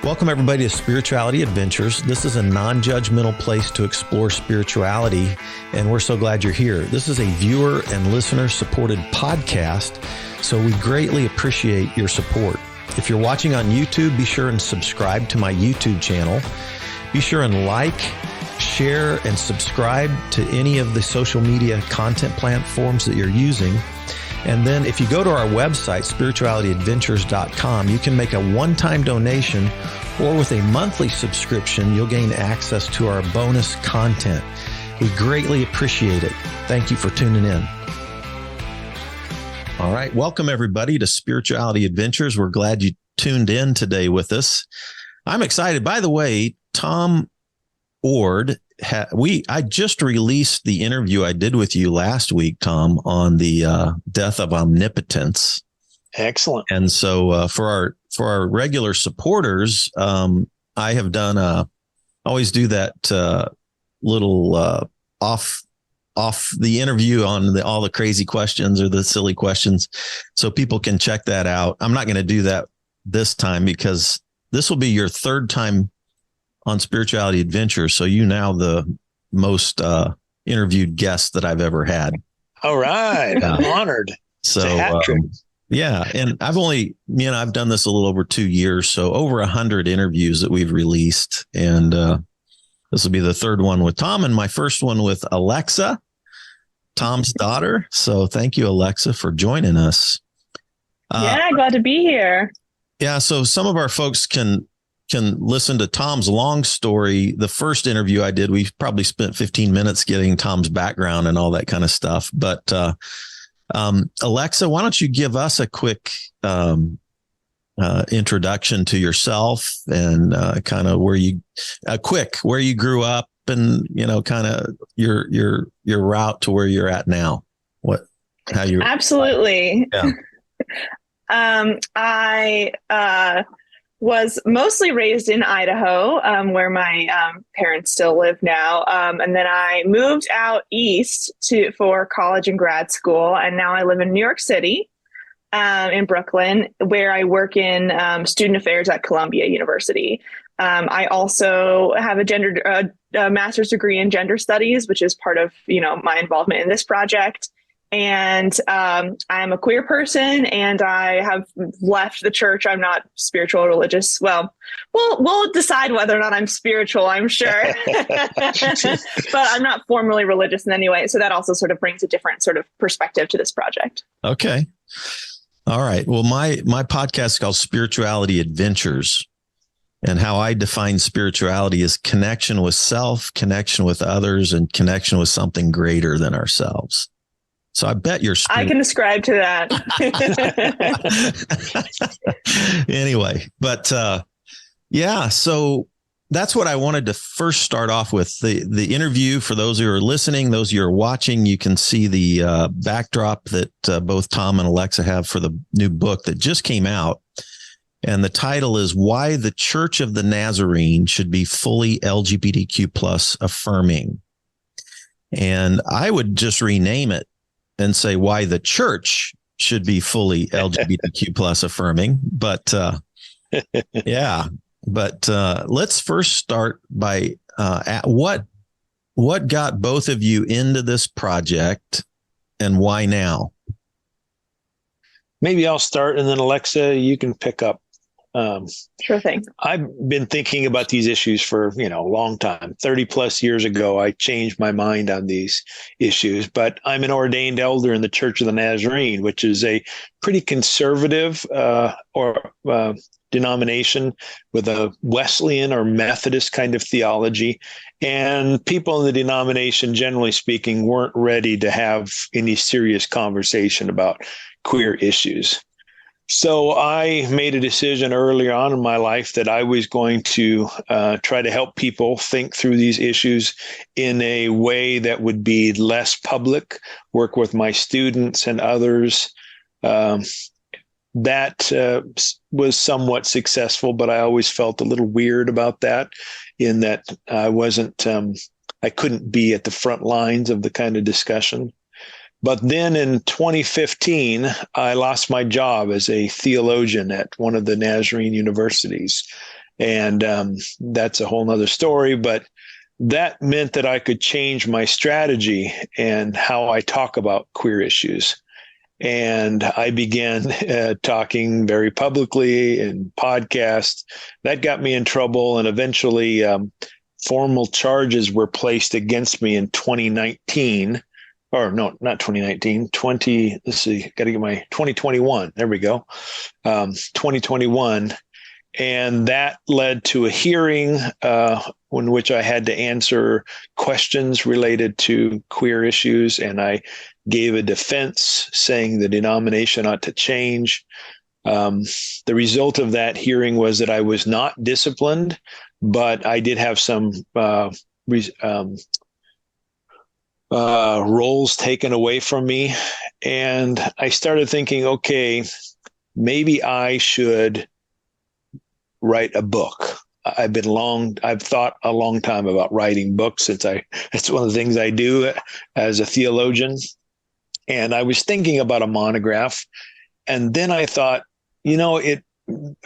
Welcome, everybody, to Spirituality Adventures. This is a non-judgmental place to explore spirituality, and we're so glad you're here. This is a viewer and listener-supported podcast, so we greatly appreciate your support. If you're watching on YouTube, be sure and subscribe to my YouTube channel. Be sure and like, share, and subscribe to any of the social media content platforms that you're using. And then if you go to our website, spiritualityadventures.com, you can make a one-time donation, or with a monthly subscription, you'll gain access to our bonus content. We greatly appreciate it. Thank you for tuning in. All right. Welcome, everybody, to Spirituality Adventures. We're glad you tuned in today with us. I'm excited. By the way, Tom Oord, I just released the interview I did with you last week, Tom, on the death of omnipotence. Excellent. And so for our regular supporters, I have done always do that little off the interview on all the crazy questions or the silly questions, so people can check that out. I'm not going to do that this time because this will be your third time on Spirituality Adventures. So you now the most interviewed guest that I've ever had. All right. Yeah. I'm honored. So yeah. And I've done this a little over 2 years. So over 100 interviews that we've released. And this will be the third one with Tom and my first one with Alexa, Tom's daughter. So thank you, Alexa, for joining us. Glad to be here. Yeah. So some of our folks can listen to Tom's long story. The first interview I did, we probably spent 15 minutes getting Tom's background and all that kind of stuff. But Alexa, why don't you give us a quick introduction to yourself and kind of where you grew up and, kind of your route to where you're at now. Absolutely. Yeah. I was mostly raised in Idaho, where my parents still live now. And then I moved out east for college and grad school. And now I live in New York City, in Brooklyn, where I work in student affairs at Columbia University. I also have a master's degree in gender studies, which is part of, my involvement in this project. And I'm a queer person, and I have left the church. I'm not spiritual or religious. Well, we'll decide whether or not I'm spiritual, I'm sure. But I'm not formally religious in any way. So that also sort of brings a different sort of perspective to this project. Okay. All right. Well, my podcast is called Spirituality Adventures. And how I define spirituality is connection with self, connection with others, and connection with something greater than ourselves. So I bet you're. I can ascribe to that. Anyway, but yeah, so that's what I wanted to first start off with. The interview, for those who are listening, those who are watching, you can see the backdrop that both Tom and Alexa have for the new book that just came out. And the title is Why the Church of the Nazarene Should Be Fully LGBTQ plus Affirming. And I would just rename it and say why the church should be fully LGBTQ plus affirming. But let's first start by what got both of you into this project and why now? Maybe I'll start, and then Alexa, you can pick up. Sure thing. I've been thinking about these issues for, a long time. 30 plus years ago, I changed my mind on these issues, but I'm an ordained elder in the Church of the Nazarene, which is a pretty conservative denomination with a Wesleyan or Methodist kind of theology. And people in the denomination, generally speaking, weren't ready to have any serious conversation about queer issues. So I made a decision earlier on in my life that I was going to try to help people think through these issues in a way that would be less public, work with my students and others. That was somewhat successful, but I always felt a little weird about that, in that I couldn't be at the front lines of the kind of discussion. But then in 2015, I lost my job as a theologian at one of the Nazarene universities. And that's a whole nother story. But that meant that I could change my strategy and how I talk about queer issues. And I began talking very publicly in podcasts. That got me in trouble. And eventually formal charges were placed against me in 2019. Or no, not 2019, let's see, got to get my 2021. There we go. 2021. And that led to a hearing in which I had to answer questions related to queer issues. And I gave a defense saying the denomination ought to change. The result of that hearing was that I was not disciplined, but I did have some roles taken away from me. And I started thinking, okay, maybe I should write a book. I've thought a long time about writing books it's one of the things I do as a theologian. And I was thinking about a monograph. And then I thought,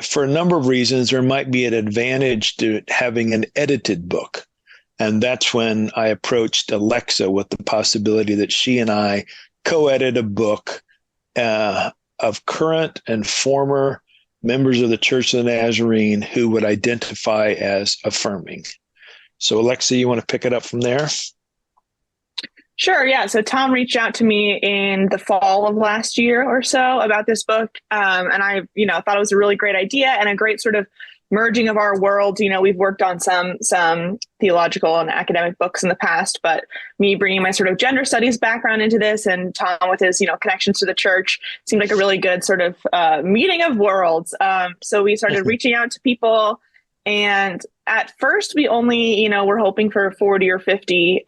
for a number of reasons, there might be an advantage to having an edited book. And that's when I approached Alexa with the possibility that she and I co-edit a book of current and former members of the Church of the Nazarene who would identify as affirming. So Alexa, you want to pick it up from there? Sure. Yeah. So Tom reached out to me in the fall of last year or so about this book. And I, thought it was a really great idea and a great sort of merging of our worlds. We've worked on some theological and academic books in the past, but me bringing my sort of gender studies background into this and Tom with his, connections to the church seemed like a really good sort of meeting of worlds. So we started reaching out to people. And at first we only, we're hoping for 40 or 50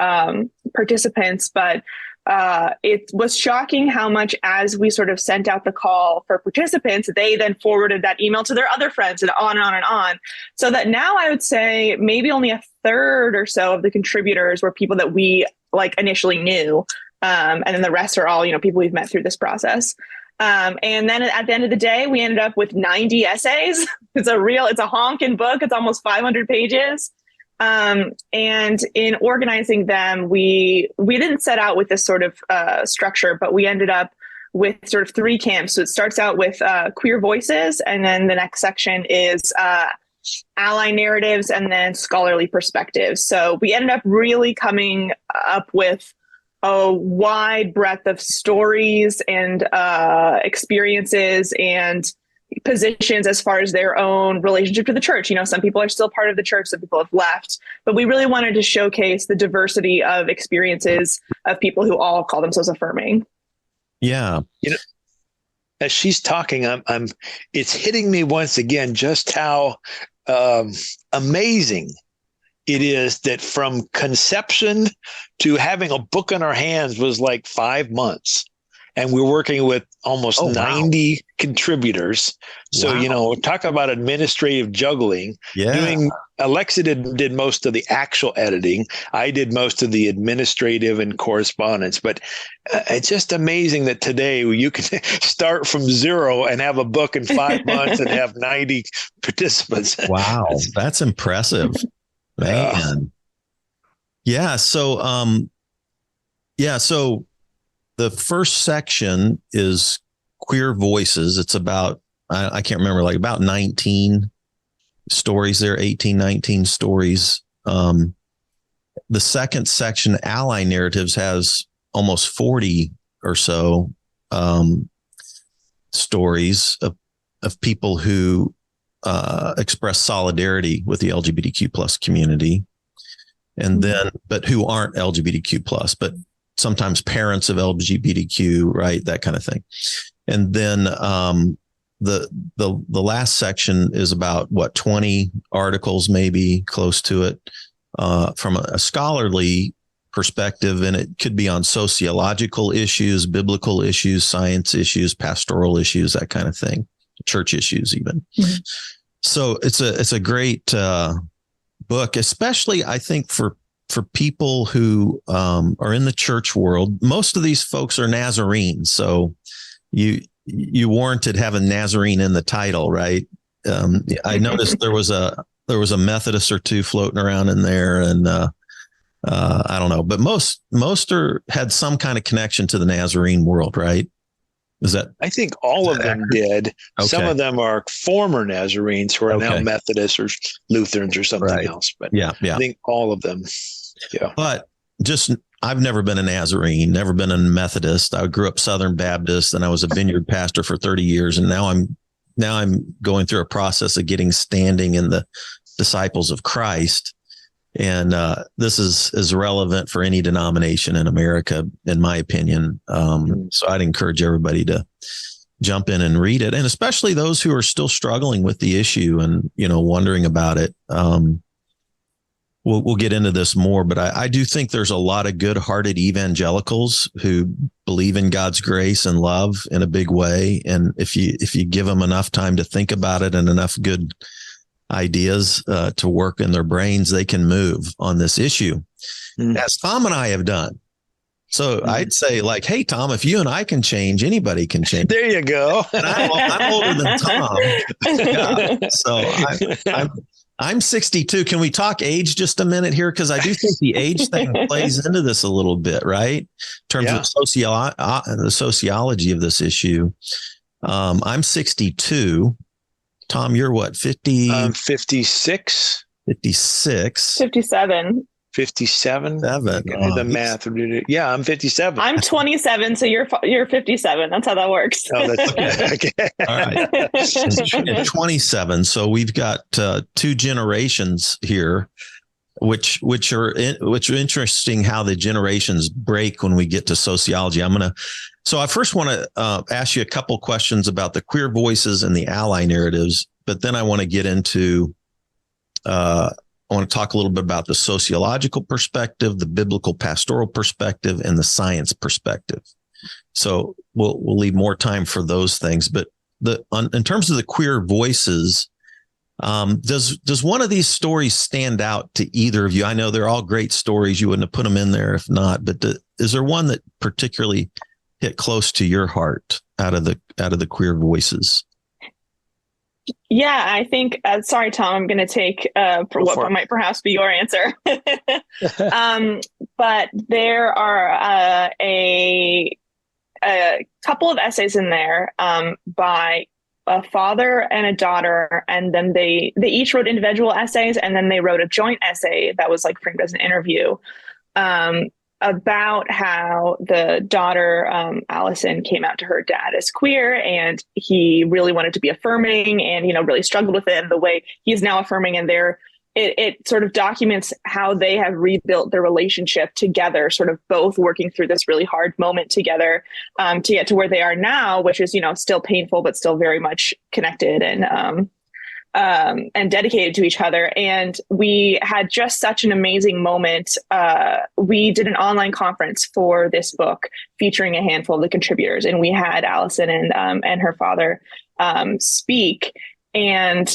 participants, but it was shocking how much as we sort of sent out the call for participants, they then forwarded that email to their other friends and on and on and on. So that now I would say maybe only a third or so of the contributors were people that we initially knew. And then the rest are all, people we've met through this process. And then at the end of the day, we ended up with 90 essays. It's a honking book. It's almost 500 pages. And in organizing them, we didn't set out with this sort of structure, but we ended up with sort of three camps. So it starts out with queer voices, and then the next section is ally narratives, and then scholarly perspectives. So we ended up really coming up with a wide breadth of stories and experiences and positions as far as their own relationship to the church. Some people are still part of the church, some people have left, but we really wanted to showcase the diversity of experiences of people who all call themselves affirming. Yeah. As she's talking, it's hitting me once again just how amazing it is that from conception to having a book in our hands was like 5 months. And we're working with almost 90 contributors. So, talk about administrative juggling. Yeah. Alexa did most of the actual editing. I did most of the administrative and correspondence. But it's just amazing that today you can start from zero and have a book in 5 months and have 90 participants. Wow. That's impressive, man. Yeah. So, the first section is queer voices. It's about, I can't remember, about 19 stories there, 18, 19 stories. The second section, ally narratives, has almost 40 or so stories of people who express solidarity with the LGBTQ plus community. And then, but who aren't LGBTQ plus, but sometimes parents of LGBTQ, right? That kind of thing. And then the last section is about 20 articles, maybe close to it, from a scholarly perspective. And it could be on sociological issues, biblical issues, science issues, pastoral issues, that kind of thing, church issues even. Mm-hmm. So it's a great book, especially I think for people who are in the church world. Most of these folks are Nazarenes, so you warranted having Nazarene in the title, right? I noticed there was a there was a Methodist or two floating around in there, and I don't know, but most had some kind of connection to the Nazarene world, right? Is that? I think all of them did. Okay. Some of them are former Nazarenes who are now Okay. Methodists or Lutherans or something Right. else. But Yeah. I think all of them. Yeah. But I've never been a Nazarene, never been a Methodist. I grew up Southern Baptist, and I was a vineyard pastor for 30 years. And now I'm going through a process of getting standing in the disciples of Christ. And this is relevant for any denomination in America, in my opinion. So I'd encourage everybody to jump in and read it, and especially those who are still struggling with the issue and, wondering about it. We'll get into this more, but I do think there's a lot of good-hearted evangelicals who believe in God's grace and love in a big way. And if you give them enough time to think about it and enough good ideas to work in their brains, they can move on this issue, as Tom and I have done. So I'd say, like, hey, Tom, if you and I can change, anybody can change. There you go. And I'm older than Tom. Yeah. So I'm 62. Can we talk age just a minute here? Because I do think the age thing plays into this a little bit, right? In terms of the sociology of this issue. I'm 62. Tom, you're what, 50? I'm 56. 56. 57. 57. The math. Yeah, I'm 57. I'm 27, so you're 57. That's how that works. Oh, that's okay. All right. 27. So we've got two generations here, which are interesting how the generations break when we get to sociology. So I first want to ask you a couple questions about the queer voices and the ally narratives, but then I want to get into I want to talk a little bit about the sociological perspective, the biblical pastoral perspective, and the science perspective. So we'll leave more time for those things. But in terms of the queer voices, does one of these stories stand out to either of you? I know they're all great stories. You wouldn't have put them in there if not. But is there one that particularly hit close to your heart out of the queer voices? Yeah, I think, sorry, Tom, I'm going to take what might perhaps be your answer. But there are a couple of essays in there by a father and a daughter, and then they each wrote individual essays, and then they wrote a joint essay that was like framed as an interview about how the daughter, Allison, came out to her dad as queer, and he really wanted to be affirming and, really struggled with it, and the way he's now affirming. And it sort of documents how they have rebuilt their relationship together, sort of both working through this really hard moment together to get to where they are now, which is, still painful, but still very much connected and dedicated to each other. And we had just such an amazing moment. We did an online conference for this book featuring a handful of the contributors, and we had Allison and her father speak. And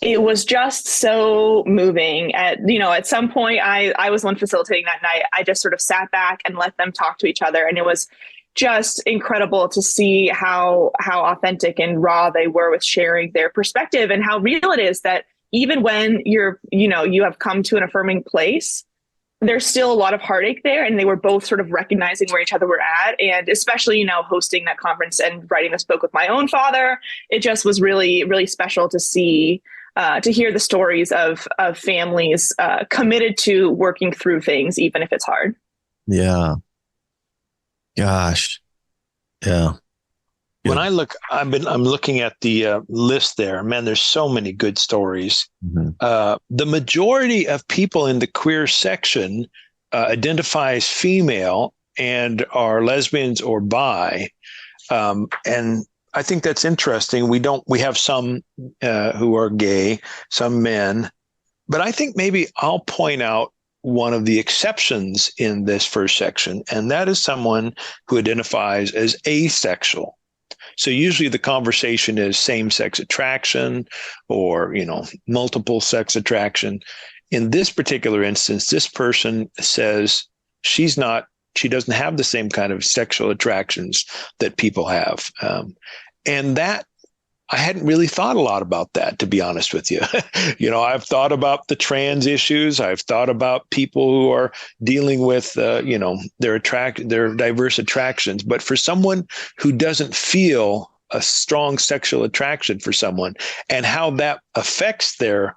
it was just so moving. At some point, I was one facilitating that night. I just sort of sat back and let them talk to each other, and it was just incredible to see how authentic and raw they were with sharing their perspective, and how real it is that even when you have come to an affirming place, there's still a lot of heartache there. And they were both sort of recognizing where each other were at. And especially, hosting that conference and writing this book with my own father, it just was really, really special to see, to hear the stories of families committed to working through things, even if it's hard. Yeah. Gosh. Yeah. When I'm looking at the list there, man, there's so many good stories. Mm-hmm. The majority of people in the queer section identify as female and are lesbians or bi. And I think that's interesting. We have some who are gay, some men, but I think maybe I'll point out one of the exceptions in this first section, and that is someone who identifies as asexual. So usually the conversation is same-sex attraction or, multiple sex attraction. In this particular instance, this person says she doesn't have the same kind of sexual attractions that people have. And that I hadn't really thought a lot about that, to be honest with you. I've thought about the trans issues. I've thought about people who are dealing with, their diverse attractions. But for someone who doesn't feel a strong sexual attraction for someone and how that affects their,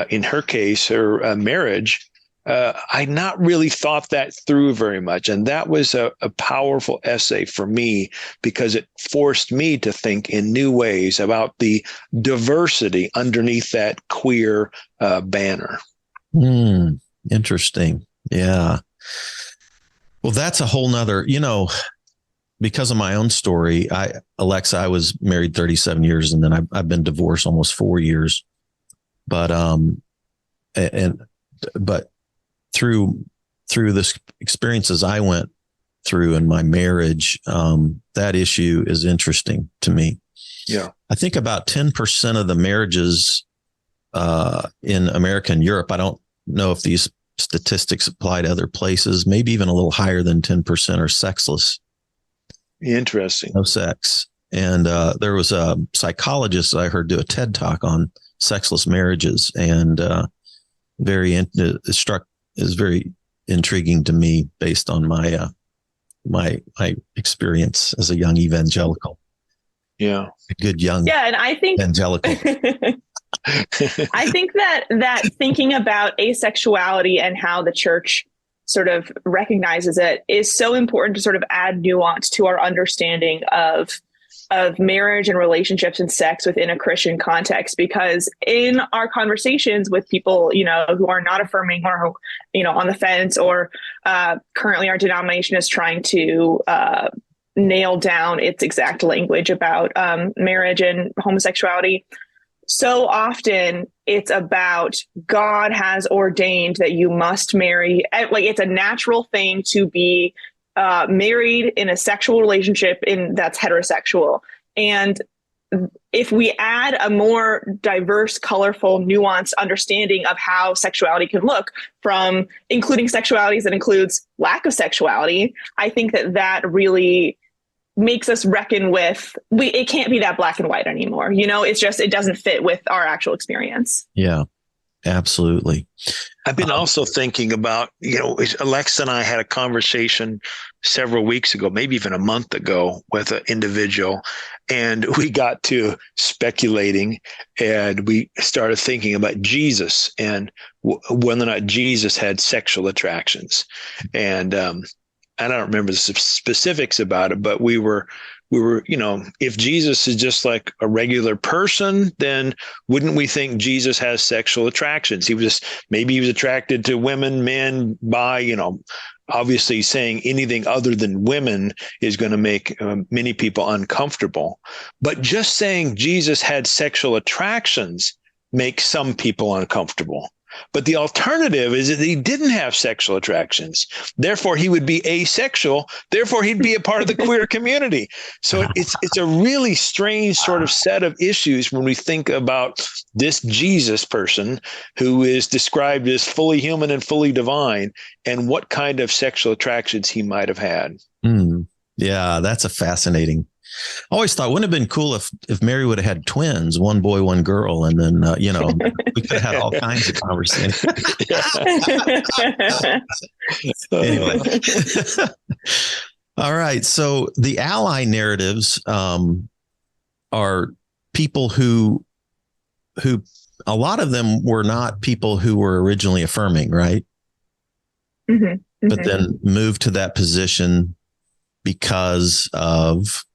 in her case, her marriage, I not really thought that through very much. And that was a powerful essay for me because it forced me to think in new ways about the diversity underneath that queer banner. Interesting. Yeah. Well, that's a whole nother, because of my own story, Alexa, I was married 37 years and then I've been divorced almost 4 years. But, but through this experiences I went through in my marriage, that issue is interesting to me. Yeah. I think about 10% of the marriages in America and Europe, I don't know if these statistics apply to other places, maybe even a little higher than 10% are sexless. Interesting. No sex. And there was a psychologist I heard do a TED talk on sexless marriages, and is very intriguing to me based on my my experience as a young evangelical. Yeah, a good young and I think evangelical. I think that thinking about asexuality and how the church sort of recognizes it is so important to sort of add nuance to our understanding of marriage and relationships and sex within a Christian context, because in our conversations with people, who are not affirming or, on the fence, or currently our denomination is trying to nail down its exact language about marriage and homosexuality. So often it's about God has ordained that you must marry. Like, it's a natural thing to be married in a sexual relationship that's heterosexual. And if we add a more diverse, colorful, nuanced understanding of how sexuality can look, from including sexualities that includes lack of sexuality, I think that really makes us reckon with, it can't be that black and white anymore. It's just, it doesn't fit with our actual experience. Yeah, absolutely. I've been also thinking about, Alexa and I had a conversation several weeks ago, maybe even a month ago, with an individual, and we got to speculating, and we started thinking about Jesus and whether or not Jesus had sexual attractions. And I don't remember the specifics about it, but we were, if Jesus is just like a regular person, then wouldn't we think Jesus has sexual attractions? Maybe he was attracted to women, men, bi, obviously saying anything other than women is going to make many people uncomfortable. But just saying Jesus had sexual attractions makes some people uncomfortable. But the alternative is that he didn't have sexual attractions. Therefore, he would be asexual. Therefore, he'd be a part of the queer community. So it's a really strange sort of set of issues when we think about this Jesus person who is described as fully human and fully divine, and what kind of sexual attractions he might have had. Yeah, that's a fascinating. I always thought, wouldn't it have been cool if Mary would have had twins, one boy, one girl, and then, we could have had all kinds of conversations. Anyway. All right. So the ally narratives are people who a lot of them were not people who were originally affirming, right? Mm-hmm. Mm-hmm. But then moved to that position because of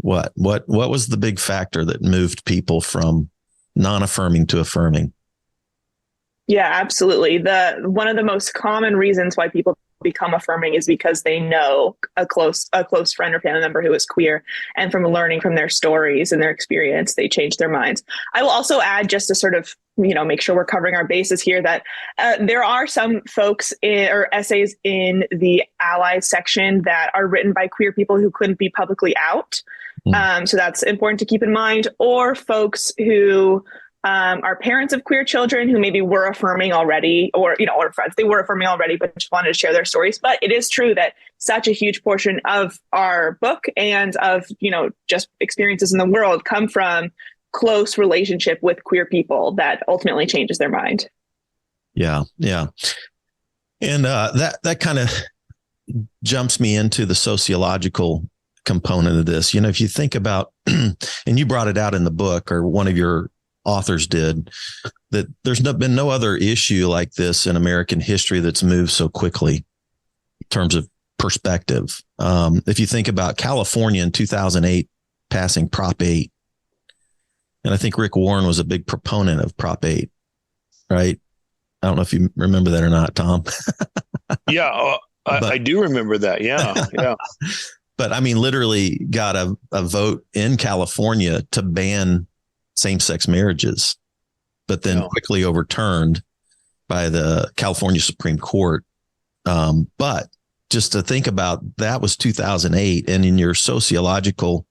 what was the big factor that moved people from non-affirming to affirming? Yeah, absolutely. One of the most common reasons why people become affirming is because they know a close friend or family member who is queer, and from learning from their stories and their experience, they change their minds. I will also add, just to sort of make sure we're covering our bases here, that there are some folks or essays in the allies section that are written by queer people who couldn't be publicly out. So that's important to keep in mind, or folks who are parents of queer children who maybe were affirming already, or, or friends, they were affirming already, but just wanted to share their stories. But it is true that such a huge portion of our book and of, just experiences in the world come from close relationship with queer people that ultimately changes their mind. Yeah. Yeah. And that kind of jumps me into the sociological component of this. If you think about, and you brought it out in the book, or one of your authors did, that there's been no other issue like this in American history that's moved so quickly in terms of perspective. If you think about California in 2008 passing Prop 8, and I think Rick Warren was a big proponent of Prop 8, right? I don't know if you remember that or not, Tom. Yeah, I do remember that. Yeah, yeah. But I mean, literally got a vote in California to ban same-sex marriages, but then quickly overturned by the California Supreme Court. But just to think about, that was 2008. And in your sociological,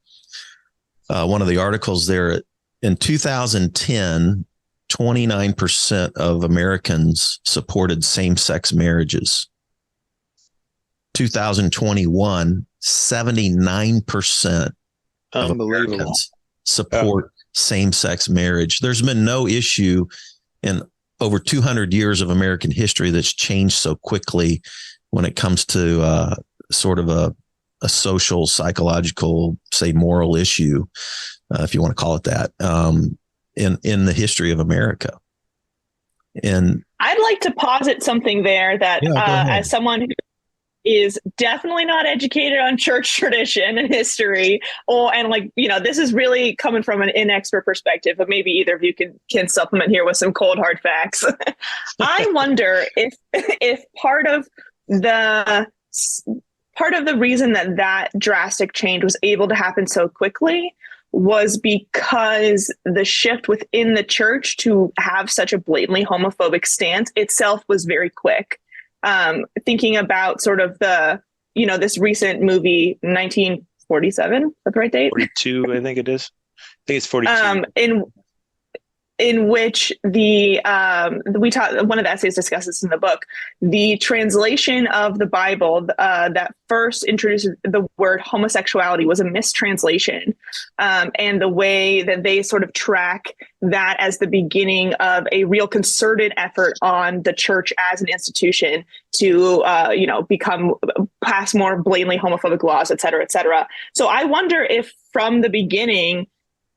one of the articles there, in 2010, 29% of Americans supported same-sex marriages. 2021, 79% of Americans support same-sex marriage. There's been no issue in over 200 years of American history that's changed so quickly when it comes to sort of a social, psychological, say moral issue, if you want to call it that, in the history of America. And I'd like to posit something there that as someone who is definitely not educated on church tradition and history, this is really coming from an inexpert perspective, but maybe either of you can supplement here with some cold hard facts. I wonder if part of the reason that drastic change was able to happen so quickly was because the shift within the church to have such a blatantly homophobic stance itself was very quick. Thinking about sort of this recent movie, 1947, is that the right date? 42, I think it is. I think it's 42. In which one of the essays discusses in the book, the translation of the Bible that first introduced the word homosexuality was a mistranslation. And the way that they sort of track that as the beginning of a real concerted effort on the church as an institution to, pass more blatantly homophobic laws, et cetera, et cetera. So I wonder if from the beginning,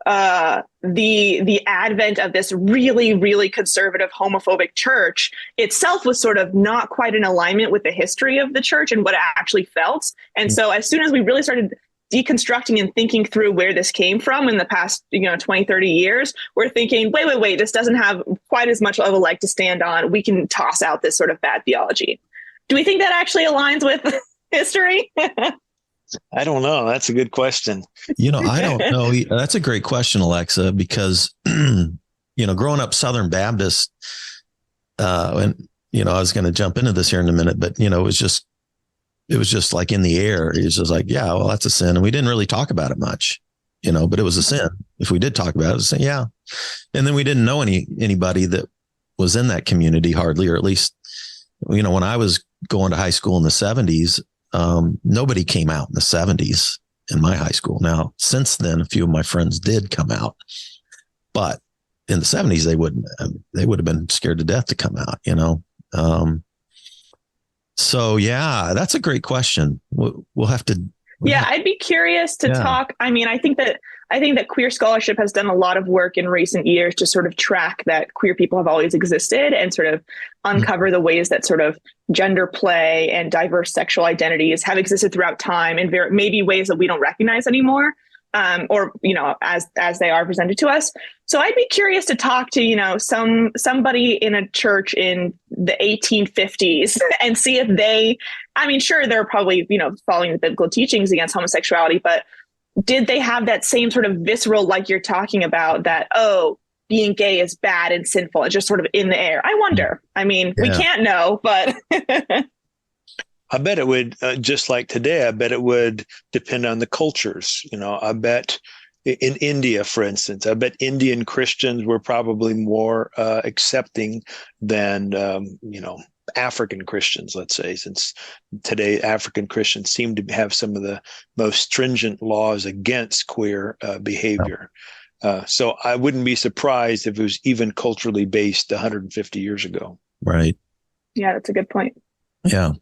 the advent of this really, really conservative homophobic church itself was sort of not quite in alignment with the history of the church and what it actually felt. And so as soon as we really started deconstructing and thinking through where this came from in the past, 20, 30 years, we're thinking, wait, this doesn't have quite as much of a leg to stand on. We can toss out this sort of bad theology. Do we think that actually aligns with history? I don't know. That's a good question. I don't know. That's a great question, Alexa, because, growing up Southern Baptist, and, I was going to jump into this here in a minute, but, it was just like in the air. It was just like, yeah, well, that's a sin. And we didn't really talk about it much, but it was a sin. If we did talk about it, it was a sin, yeah. And then we didn't know anybody that was in that community hardly, or at least, when I was going to high school in the 70s, nobody came out in the 70s in my high school. Now, since then, a few of my friends did come out, but in the 70s, they would have been scared to death to come out, So yeah, that's a great question. We'll have to. I'd be curious to talk. I mean, I think that queer scholarship has done a lot of work in recent years to sort of track that queer people have always existed and sort of uncover the ways that sort of gender play and diverse sexual identities have existed throughout time in maybe ways that we don't recognize anymore, or as they are presented to us. So I'd be curious to talk to somebody in a church in the 1850s and see if they. I mean, sure, they're probably following the biblical teachings against homosexuality, but did they have that same sort of visceral, like you're talking about, that, being gay is bad and sinful? It's just sort of in the air. I wonder. I mean, we can't know, but I bet it would, just like today, I bet it would depend on the cultures. I bet in India, for instance. I bet Indian Christians were probably more accepting than, African Christians, let's say, since today African Christians seem to have some of the most stringent laws against queer behavior. So I wouldn't be surprised if it was even culturally based 150 years ago. Right. Yeah, that's a good point. Yeah.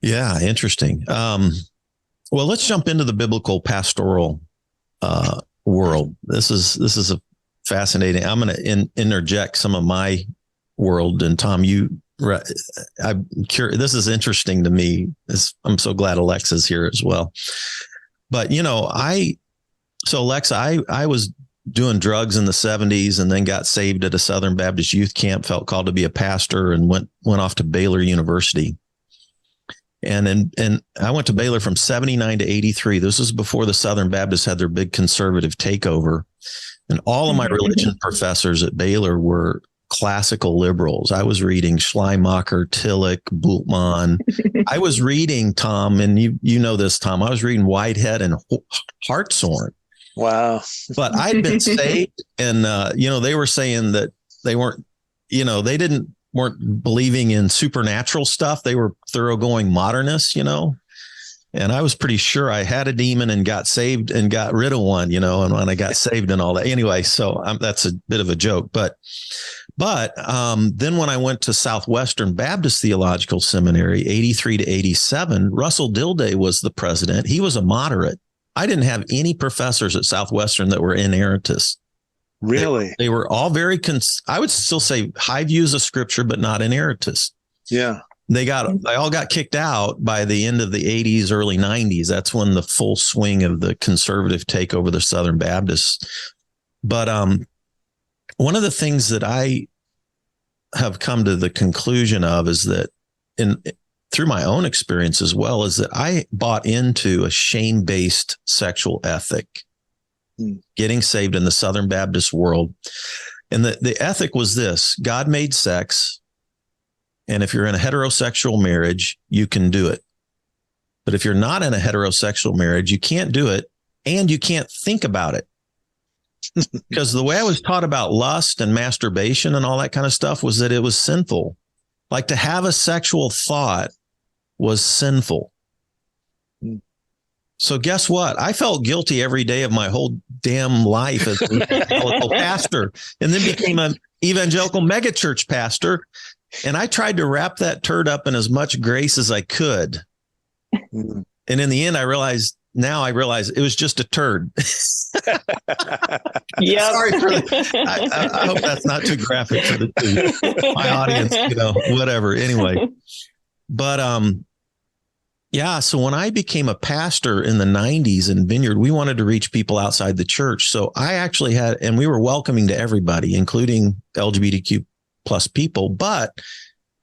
Yeah. Interesting. Well, let's jump into the biblical pastoral world. This is a fascinating. I'm going to interject some of my world, and Tom, I'm curious. This is interesting to me. I'm so glad Alexa's here as well. But Alexa, I was doing drugs in the 70s and then got saved at a Southern Baptist youth camp. Felt called to be a pastor and went off to Baylor University. And I went to Baylor from 79 to 83. This was before the Southern Baptists had their big conservative takeover. And all of my religion professors at Baylor were classical liberals. I was reading Schleiermacher, Tillich, Bultmann. I was reading, Tom, and you know this, Tom, I was reading Whitehead and Hartshorn. Wow. But I'd been saved, and, they were saying that they weren't, weren't believing in supernatural stuff. They were thoroughgoing modernists, and I was pretty sure I had a demon and got saved and got rid of one, and when I got saved and all that. Anyway, so that's a bit of a joke. But then when I went to Southwestern Baptist Theological Seminary, 83 to 87, Russell Dilday was the president. He was a moderate. I didn't have any professors at Southwestern that were inerrantists. Really? They were all very, I would still say high views of scripture, but not inerrantists. Yeah. They all got kicked out by the end of the 80s, early 90s. That's when the full swing of the conservative take over the Southern Baptists. But one of the things that I have come to the conclusion of is that through my own experience as well, is that I bought into a shame-based sexual ethic, getting saved in the Southern Baptist world. And the ethic was this: God made sex, and if you're in a heterosexual marriage, you can do it. But if you're not in a heterosexual marriage, you can't do it, and you can't think about it. Because the way I was taught about lust and masturbation and all that kind of stuff was that it was sinful. Like, to have a sexual thought was sinful. So guess what? I felt guilty every day of my whole damn life as an evangelical pastor, and then became an evangelical megachurch pastor. And I tried to wrap that turd up in as much grace as I could. And in the end, I realized it was just a turd. Yeah. Sorry for I hope that's not too graphic for my audience, whatever. Anyway, but so when I became a pastor in the 90s in Vineyard, we wanted to reach people outside the church. So I actually and we were welcoming to everybody, including LGBTQ plus people, but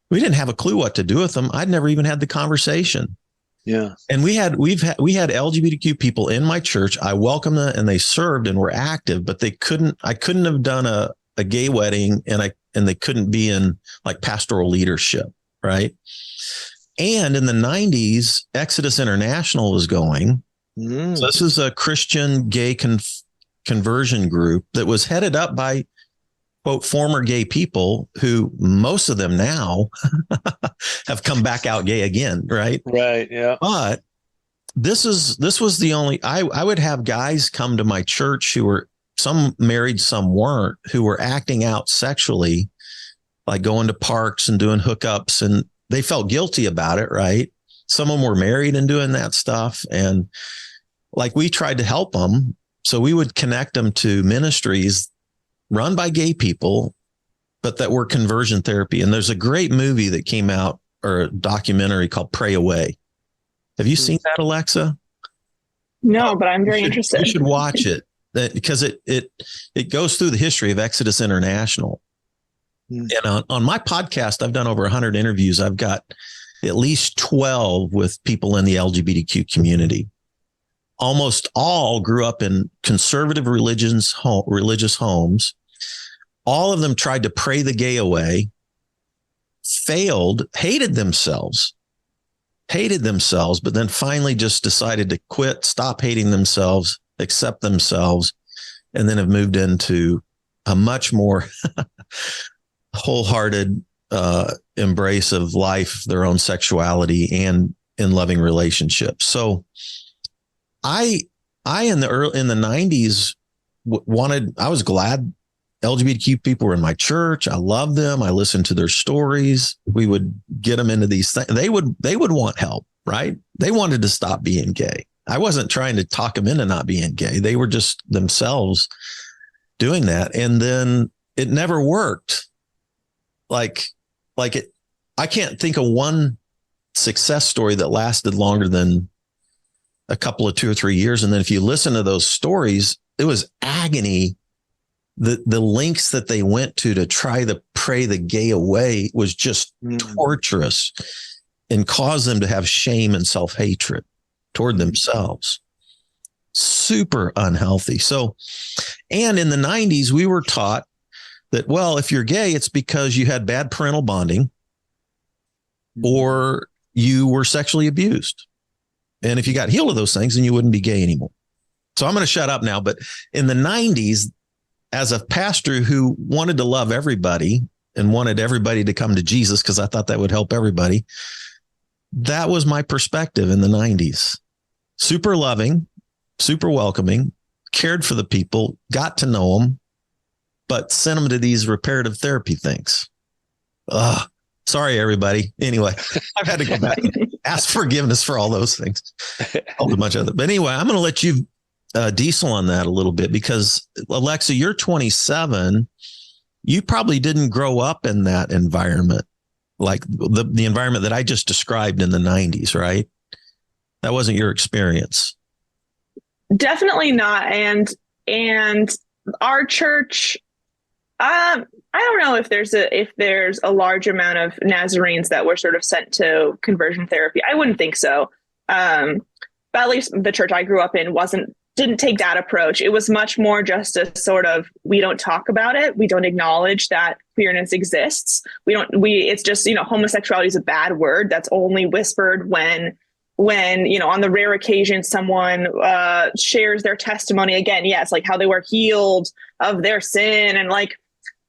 we didn't have a clue what to do with them. I'd never even had the conversation. Yeah. And we had LGBTQ people in my church. I welcomed them and they served and were active, but I couldn't have done a gay wedding, and they couldn't be in like pastoral leadership. Right. And in the 90s, Exodus International was going. So this is a Christian gay conversion group that was headed up by, quote, former gay people who most of them now have come back out gay again. Right. Right. Yeah. But this was the only, I would have guys come to my church who were, some married, some weren't, who were acting out sexually, like going to parks and doing hookups, and they felt guilty about it. Right. Some of them were married and doing that stuff. And like, we tried to help them. So we would connect them to ministries run by gay people, but that were conversion therapy. And there's a great movie that came out, or a documentary called Pray Away. Have you seen that, Alexa? No, but I'm very interested. You should watch it, because it goes through the history of Exodus International. And on my podcast, I've done over 100 interviews. I've got at least 12 with people in the LGBTQ community. Almost all grew up in conservative religious homes. All of them tried to pray the gay away, failed, hated themselves, but then finally just decided to quit, stop hating themselves, accept themselves, and then have moved into a much more wholehearted embrace of life, their own sexuality, and in loving relationships. So I in the 90s I was glad LGBTQ people were in my church. I loved them. I listened to their stories. We would get them into these things. They would want help, right? They wanted to stop being gay. I wasn't trying to talk them into not being gay. They were just themselves doing that. And then it never worked. I can't think of one success story that lasted longer than a couple of 2 or 3 years. And then if you listen to those stories, it was agony. The lengths that they went to try to pray the gay away was just torturous and caused them to have shame and self-hatred toward themselves. Super unhealthy. So, and in the 90s, we were taught that, well, if you're gay, it's because you had bad parental bonding or you were sexually abused. And if you got healed of those things, then you wouldn't be gay anymore. So I'm going to shut up now. But in the 90s, as a pastor who wanted to love everybody and wanted everybody to come to Jesus, because I thought that would help everybody, that was my perspective in the 90s. Super loving, super welcoming, cared for the people, got to know them, but sent them to these reparative therapy things. Sorry, everybody. Anyway, I've had to go back and ask forgiveness for all those things. A bunch of it. But anyway, I'm going to let you diesel on that a little bit, because Alexa, you're 27. You probably didn't grow up in that environment, like the environment that I just described in the 90s, right? That wasn't your experience. Definitely not. And our church, I don't know if there's a large amount of Nazarenes that were sort of sent to conversion therapy. I wouldn't think so. But at least the church I grew up in didn't take that approach. It was much more just a sort of, we don't talk about it. We don't acknowledge that queerness exists. It's just, homosexuality is a bad word that's only whispered when, on the rare occasion someone shares their testimony again. Yes. Like how they were healed of their sin. And like,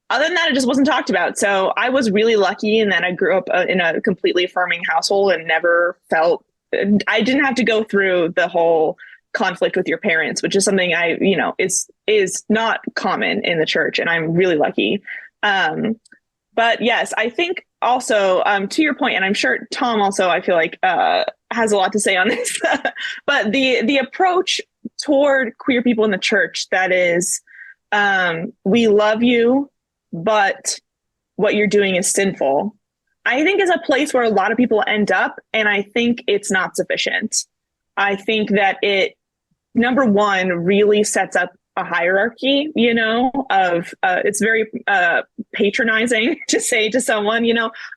other than that, it just wasn't talked about. So I was really lucky in that I grew up in a completely affirming household and never felt, I didn't have to go through the whole conflict with your parents, which is something is not common in the church. And I'm really lucky. But yes, I think also to your point, and I'm sure Tom also, I feel like has a lot to say on this, but the approach toward queer people in the church that is, we love you, but what you're doing is sinful, I think is a place where a lot of people end up. And I think it's not sufficient. I think that it, number one, really sets up a hierarchy, of it's very patronizing to say to someone,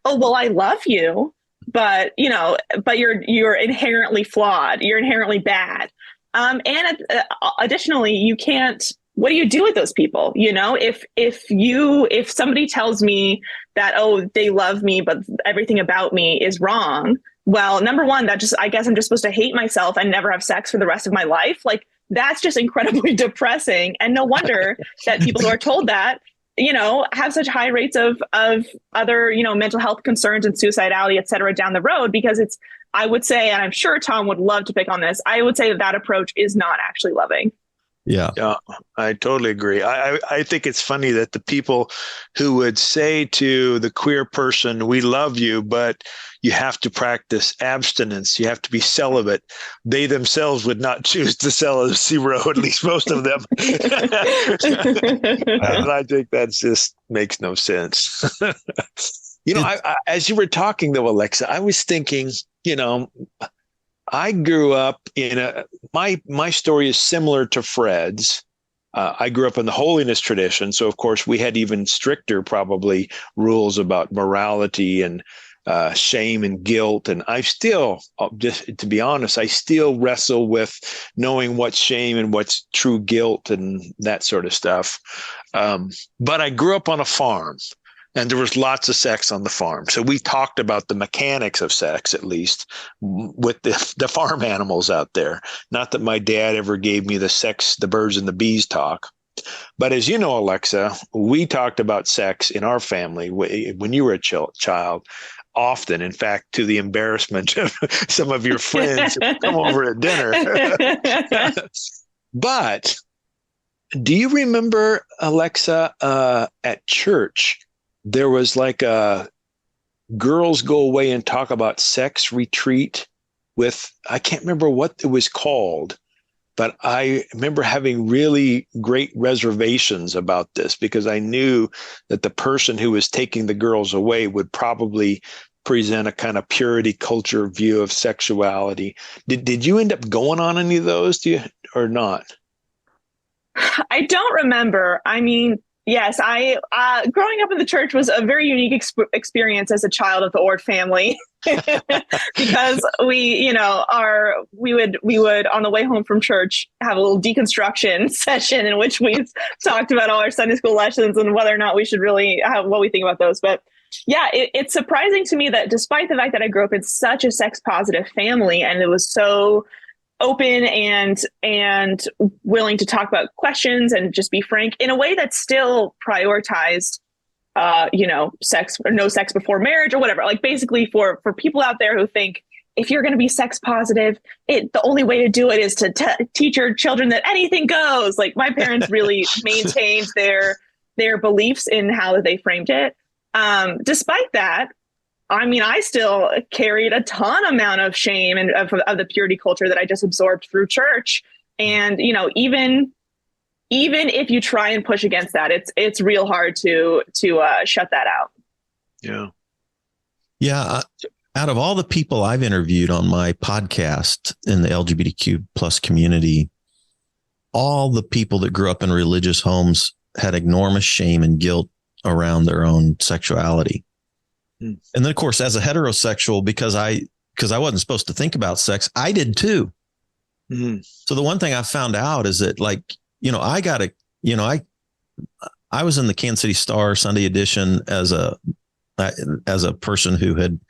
oh, well, I love you, but you're inherently flawed. You're inherently bad. And additionally, you can't, what do you do with those people? If somebody tells me that, oh, they love me, but everything about me is wrong. Well, number one, I guess I'm just supposed to hate myself and never have sex for the rest of my life. Like, that's just incredibly depressing. And no wonder that people who are told that, have such high rates of other, mental health concerns and suicidality, et cetera, down the road, because I would say, and I'm sure Tom would love to pick on this, I would say that approach is not actually loving. Yeah, I totally agree. I think it's funny that the people who would say to the queer person, we love you, but you have to practice abstinence, you have to be celibate, they themselves would not choose the celibacy road, at least most of them. And I think that just makes no sense. As you were talking though, Alexa, I was thinking, I grew up my story is similar to Fred's. I grew up in the holiness tradition. So, of course, we had even stricter probably rules about morality and shame and guilt. And I still, just to be honest, I still wrestle with knowing what's shame and what's true guilt and that sort of stuff. But I grew up on a farm. and there was lots of sex on the farm. So we talked about the mechanics of sex, at least with the farm animals out there. Not that my dad ever gave me the birds and the bees talk. But as you know, Alexa, we talked about sex in our family when you were a child often, in fact, to the embarrassment of some of your friends who come over at dinner. But do you remember, Alexa, at church, there was like a girls go away and talk about sex retreat with, I can't remember what it was called, but I remember having really great reservations about this because I knew that the person who was taking the girls away would probably present a kind of purity culture view of sexuality. Did you end up going on any of those, or not? I don't remember. I mean, yes, growing up in the church was a very unique experience as a child of the Oord family because we would on the way home from church have a little deconstruction session in which we talked about all our Sunday school lessons and whether or not we should really have what we think about those. But yeah, it's surprising to me that despite the fact that I grew up in such a sex positive family and it was so open and willing to talk about questions and just be frank in a way that still prioritized, sex or no sex before marriage or whatever. Like basically for people out there who think if you're going to be sex positive, the only way to do it is to teach your children that anything goes. Like my parents really maintained their beliefs in how they framed it. Despite that, I mean, I still carried a ton amount of shame and of the purity culture that I just absorbed through church. And, even if you try and push against that, it's real hard to shut that out. Yeah. Yeah. Out of all the people I've interviewed on my podcast in the LGBTQ plus community, all the people that grew up in religious homes had enormous shame and guilt around their own sexuality. And then, of course, as a heterosexual, because I wasn't supposed to think about sex, I did too. Mm-hmm. So the one thing I found out is that, I was in the Kansas City Star Sunday edition as a person who had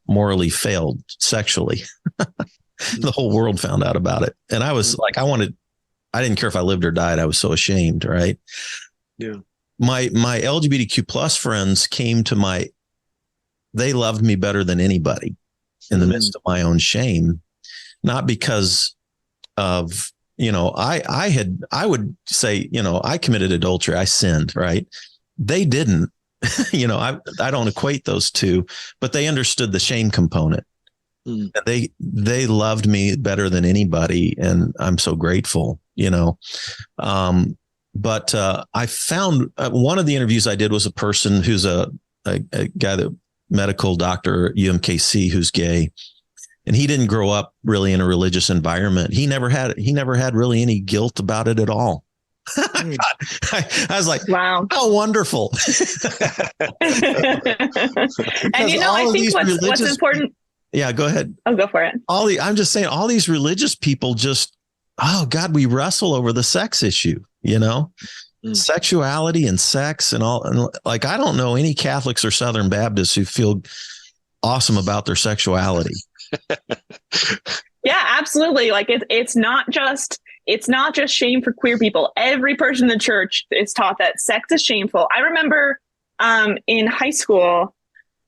morally failed sexually. The whole world found out about it. And I was like, I didn't care if I lived or died. I was so ashamed. Right. Yeah. My LGBTQ plus friends they loved me better than anybody in the midst of my own shame, not because of, I would say, I committed adultery. I sinned, right? They didn't, I don't equate those two, but they understood the shame component. They loved me better than anybody. And I'm so grateful, But I found one of the interviews I did was a person who's a guy medical doctor at UMKC who's gay, and he didn't grow up really in a religious environment. He never had really any guilt about it at all. I was like, wow, how wonderful. And I think what's important. Yeah, go ahead. Oh, go for it. I'm just saying all these religious people oh God, we wrestle over the sex issue, sexuality and sex and all. And like, I don't know any Catholics or Southern Baptists who feel awesome about their sexuality. Yeah, absolutely. Like it's not just shame for queer people. Every person in the church is taught that sex is shameful. I remember in high school,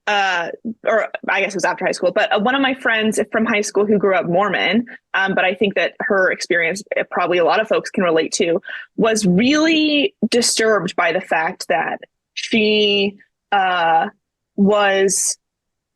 or I guess it was after high school, but one of my friends from high school who grew up Mormon, but I think that her experience, probably a lot of folks can relate to, was really disturbed by the fact that she was,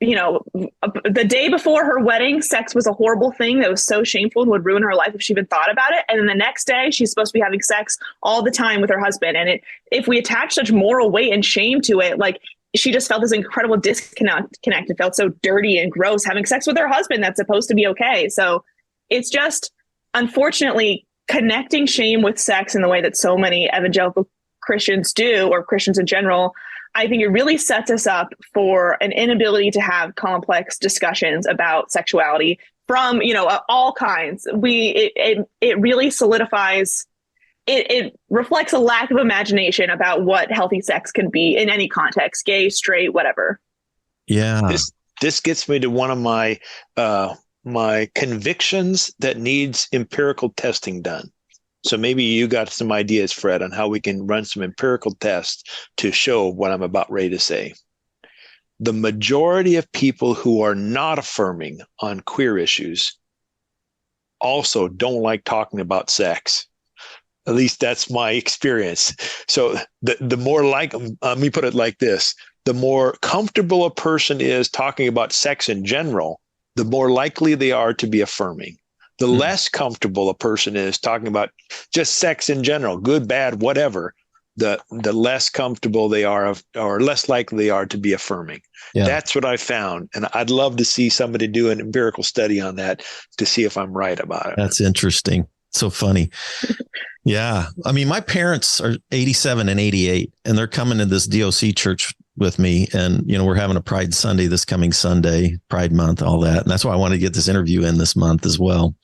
the day before her wedding, sex was a horrible thing that was so shameful and would ruin her life if she even thought about it. And then the next day, she's supposed to be having sex all the time with her husband. And if we attach such moral weight and shame to it, like, she just felt this incredible disconnect and felt so dirty and gross having sex with her husband. That's supposed to be okay. So it's just, unfortunately, connecting shame with sex in the way that so many evangelical Christians do, or Christians in general. I think it really sets us up for an inability to have complex discussions about sexuality from, all kinds. It really solidifies it reflects a lack of imagination about what healthy sex can be in any context, gay, straight, whatever. Yeah. This gets me to one of my convictions that needs empirical testing done. So maybe you got some ideas, Fred, on how we can run some empirical tests to show what I'm about ready to say. The majority of people who are not affirming on queer issues also don't like talking about sex. At least that's my experience. So the more like, let me put it like this, the more comfortable a person is talking about sex in general, the more likely they are to be affirming. The less comfortable a person is talking about just sex in general, good, bad, whatever, the less comfortable they are or less likely they are to be affirming. Yeah. That's what I found. And I'd love to see somebody do an empirical study on that to see if I'm right about it. That's interesting. So funny. Yeah. I mean, my parents are 87 and 88, and they're coming to this DOC church with me. And, we're having a Pride Sunday this coming Sunday, Pride Month, all that. And that's why I wanted to get this interview in this month as well.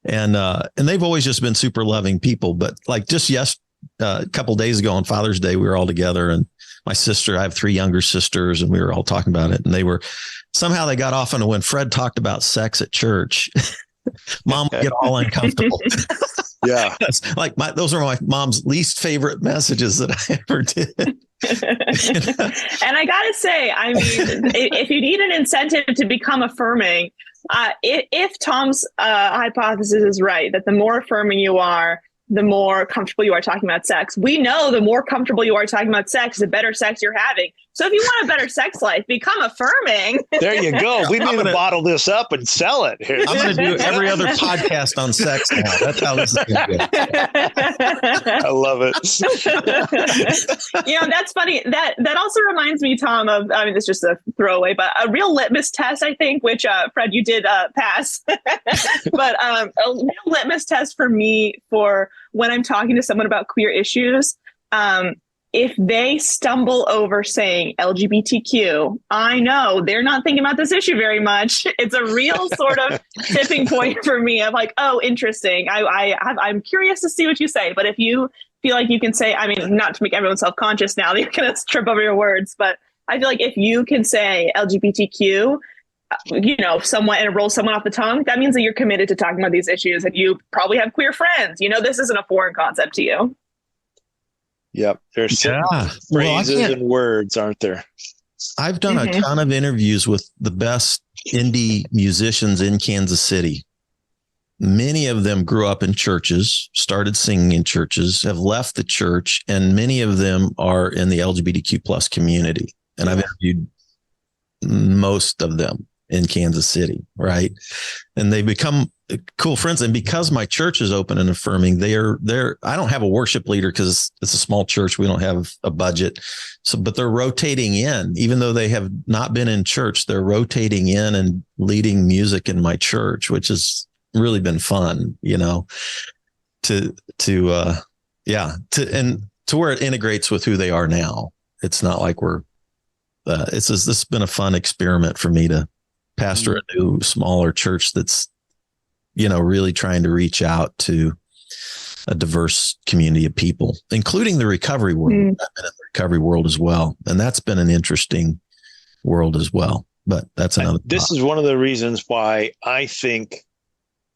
And they've always just been super loving people. But like just a couple of days ago on Father's Day, we were all together, and my sister, I have 3 younger sisters, and we were all talking about it. And they got off on when Fred talked about sex at church, Mom would get all uncomfortable. Yeah. Those are my mom's least favorite messages that I ever did. And I got to say, I mean, if you need an incentive to become affirming, if Tom's hypothesis is right, that the more affirming you are, the more comfortable you are talking about sex. We know the more comfortable you are talking about sex, the better sex you're having. So if you want a better sex life, become affirming. There you go. We need to bottle this up and sell it. I'm going to do every other podcast on sex now. That's how this is going to go. I love it. That's funny. That also reminds me, Tom, of, I mean, it's just a throwaway, but a real litmus test, I think, which, Fred, you did pass. But a real litmus test for me for when I'm talking to someone about queer issues, if they stumble over saying LGBTQ, I know they're not thinking about this issue very much. It's a real sort of tipping point for me of like, oh, interesting. I'm curious to see what you say. But if you feel like you can say, I mean, not to make everyone self-conscious now, you're going to trip over your words, but I feel like if you can say LGBTQ, somewhat, and it rolls someone off the tongue, that means that you're committed to talking about these issues, and you probably have queer friends. This isn't a foreign concept to you. Yep. There's phrases and words, aren't there? I've done a ton of interviews with the best indie musicians in Kansas City. Many of them grew up in churches, started singing in churches, have left the church, and many of them are in the LGBTQ plus community. And I've interviewed most of them in Kansas City, right? And they become cool friends. And because my church is open and affirming, I don't have a worship leader because it's a small church. We don't have a budget. But they're rotating in, even though they have not been in church, they're rotating in and leading music in my church, which has really been fun, to where it integrates with who they are now. It's not like this has been a fun experiment for me to pastor a new, smaller church that's, really trying to reach out to a diverse community of people, including the recovery world. I've been in the recovery world as well. And that's been an interesting world as well. But that's another. This is one of the reasons why I think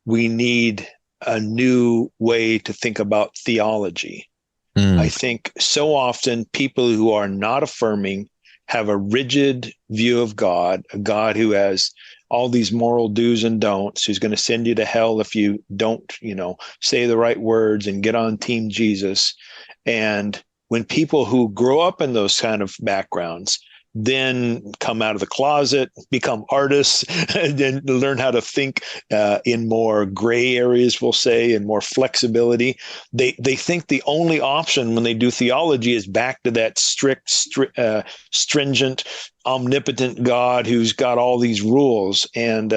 we need a new way to think about theology. I think so often people who are not affirming have a rigid view of God, a God who has all these moral do's and don'ts, who's going to send you to hell if you don't, say the right words and get on Team Jesus. And when people who grow up in those kind of backgrounds then come out of the closet, become artists, and then learn how to think in more gray areas, we'll say, and more flexibility. They think the only option when they do theology is back to that strict, stringent, omnipotent God who's got all these rules. And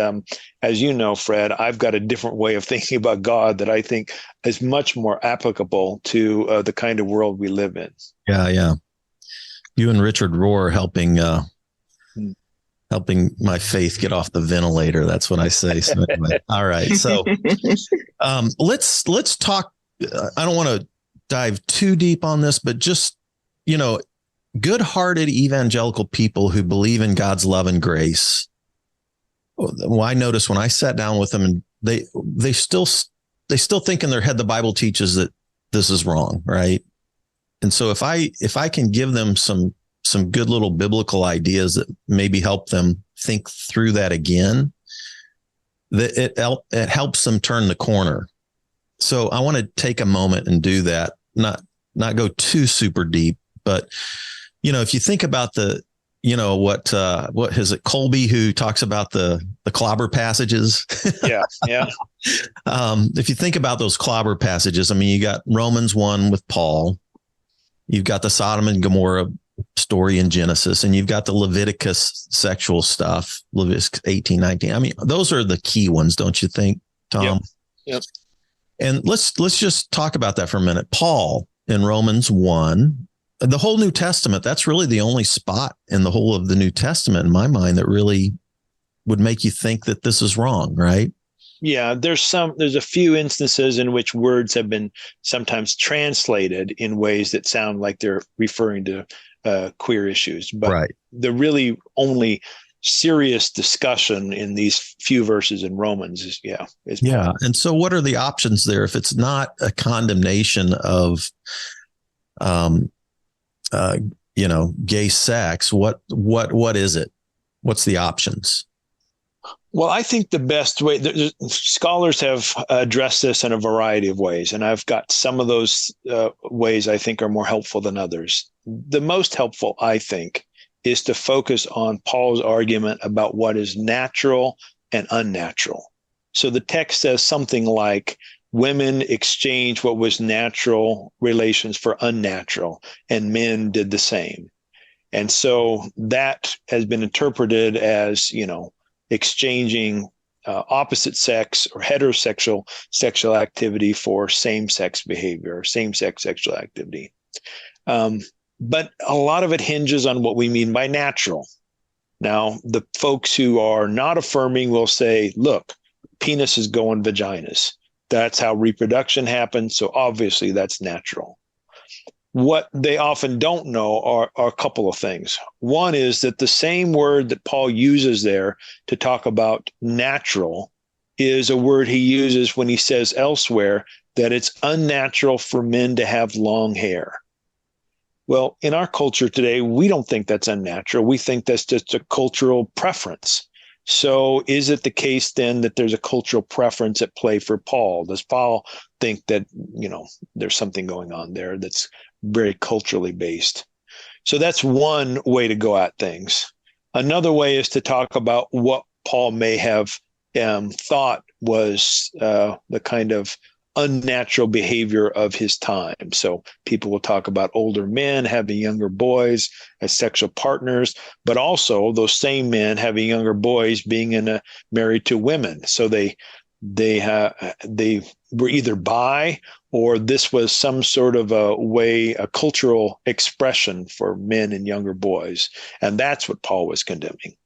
as you know, Fred, I've got a different way of thinking about God that I think is much more applicable to the kind of world we live in. Yeah. You and Richard Rohr helping my faith get off the ventilator. That's what I say. So anyway, all right. So let's talk I don't want to dive too deep on this, but just, good-hearted evangelical people who believe in God's love and grace. Well, I noticed when I sat down with them, and they still think in their head the Bible teaches that this is wrong, right? And so if I can give them some good little biblical ideas that maybe help them think through that again, that it helps them turn the corner. So I want to take a moment and do that, not go too super deep, but if you think about what is it, Colby, who talks about the clobber passages? Yeah. If you think about those clobber passages, I mean, you got Romans 1 with Paul, you've got the Sodom and Gomorrah story in Genesis, and you've got the Leviticus sexual stuff, Leviticus 18, 19. I mean, those are the key ones, don't you think, Tom? Yep. And let's just talk about that for a minute. Paul in Romans 1, the whole New Testament, that's really the only spot in the whole of the New Testament, in my mind, that really would make you think that this is wrong, right? Yeah, there's a few instances in which words have been sometimes translated in ways that sound like they're referring to queer issues, but right. The really only serious discussion in these few verses in Romans is. And so what are the options there if it's not a condemnation of gay sex? What is it? What's the options? Well, I think the best way, scholars have addressed this in a variety of ways, and I've got some of those ways I think are more helpful than others. The most helpful, I think, is to focus on Paul's argument about what is natural and unnatural. So the text says something like, women exchanged what was natural relations for unnatural, and men did the same. And so that has been interpreted as, exchanging opposite sex or heterosexual sexual activity for same-sex behavior, or same-sex sexual activity. But a lot of it hinges on what we mean by natural. Now, the folks who are not affirming will say, look, penises go in vaginas. That's how reproduction happens. So obviously that's natural. What they often don't know are a couple of things. One is that the same word that Paul uses there to talk about natural is a word he uses when he says elsewhere that it's unnatural for men to have long hair. Well, in our culture today, we don't think that's unnatural. We think that's just a cultural preference. So is it the case then that there's a cultural preference at play for Paul? Does Paul think that, there's something going on there that's very culturally based? So that's one way to go at things. Another way is to talk about what Paul may have thought was the kind of unnatural behavior of his time. So people will talk about older men having younger boys as sexual partners, but also those same men having younger boys being married to women. So they were either bi, or this was some sort of a cultural expression for men and younger boys. And that's what Paul was condemning.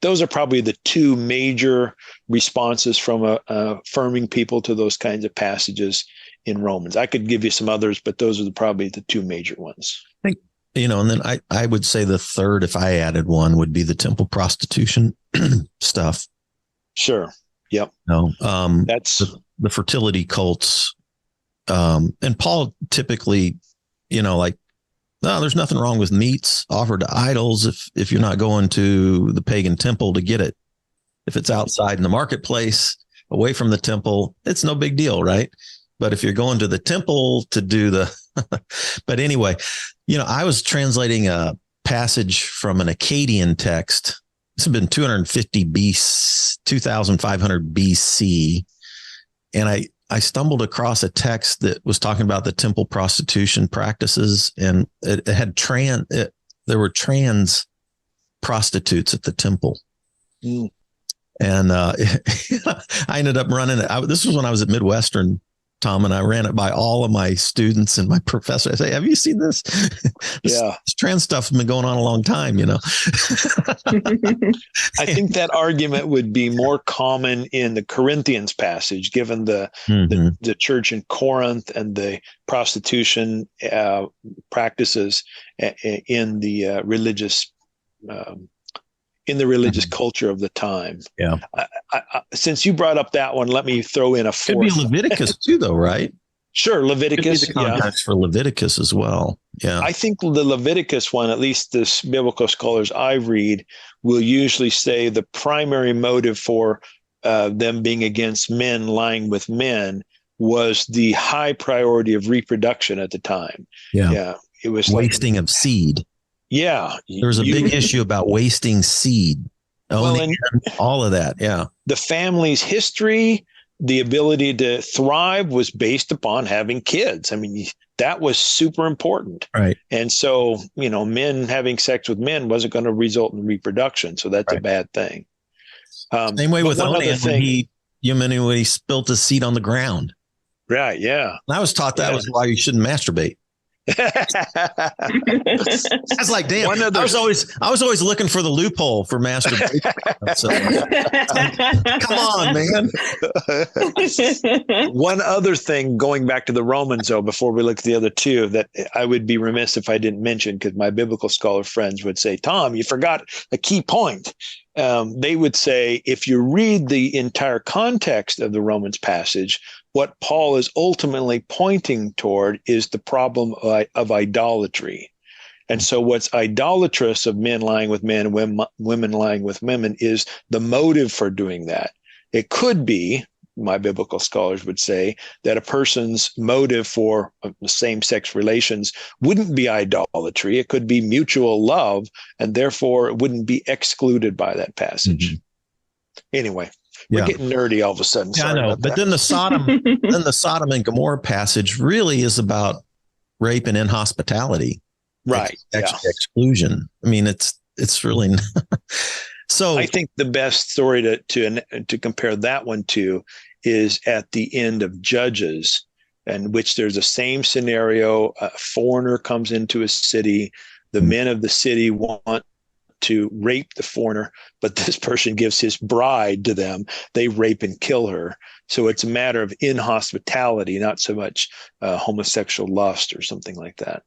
Those are probably the two major responses from affirming people to those kinds of passages in Romans. I could give you some others, but those are probably the two major ones. I think, and then I would say the third, if I added one, would be the temple prostitution stuff. Sure. Yep. That's the fertility cults. And Paul typically, no, there's nothing wrong with meats offered to idols if you're not going to the pagan temple to get it. If it's outside in the marketplace, away from the temple, it's no big deal, right? But if you're going to the temple to do but anyway, I was translating a passage from an Akkadian text. This had been 2500 BC. And I stumbled across a text that was talking about the temple prostitution practices, and it had there were trans prostitutes at the temple. Mm. And I ended up running it. This was when I was at Midwestern Tom, and I ran it by all of my students and my professor. I say, have you seen this? This trans stuff's been going on a long time, I think that argument would be more common in the Corinthians passage, given the church in Corinth and the prostitution practices in the religious culture of the time. Yeah. Since you brought up that one, let me throw in a fourth. Could be Leviticus too, though, right? Sure, Leviticus. Could be the context for Leviticus as well. Yeah. I think the Leviticus one, at least the biblical scholars I read, will usually say the primary motive for them being against men lying with men was the high priority of reproduction at the time. Yeah. It was wasting of seed. Yeah. There's a big issue about wasting seed. All of that. Yeah. The family's history, the ability to thrive was based upon having kids. I mean, that was super important. Right. And so, men having sex with men wasn't going to result in reproduction. So that's a bad thing. Same way with Onan when he spilt his seed on the ground. Right. Yeah. And I was taught that was why you shouldn't masturbate. I was like, damn. I was always looking for the loophole for masturbation. So, come on, man. One other thing, going back to the Romans, though, before we look at the other two, that I would be remiss if I didn't mention, because my biblical scholar friends would say, Tom, you forgot a key point. They would say, if you read the entire context of the Romans passage, what Paul is ultimately pointing toward is the problem of idolatry. And so what's idolatrous of men lying with men and women lying with women is the motive for doing that. It could be, my biblical scholars would say, that a person's motive for same-sex relations wouldn't be idolatry. It could be mutual love, and therefore it wouldn't be excluded by that passage. Anyway. We're getting nerdy all of a sudden. Yeah, I know. But then the Sodom and Gomorrah passage really is about rape and inhospitality. Right. Exclusion. I mean, it's really so. I think the best story to compare that one to is at the end of Judges, in which there's the same scenario. A foreigner comes into a city. The men of the city want to rape the foreigner, but this person gives his bride to them. They rape and kill her. So it's a matter of inhospitality, not so much homosexual lust or something like that.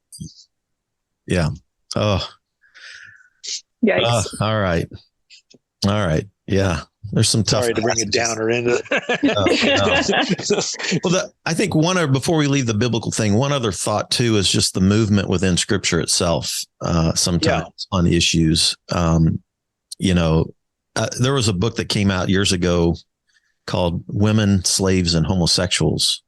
Yeah. Oh. Yikes. All right. Yeah. There's some tough. Sorry to bring a downer into it. Well, I think before we leave the biblical thing, one other thought too is just the movement within Scripture itself. Sometimes on issues, there was a book that came out years ago called "Women, Slaves, and Homosexuals."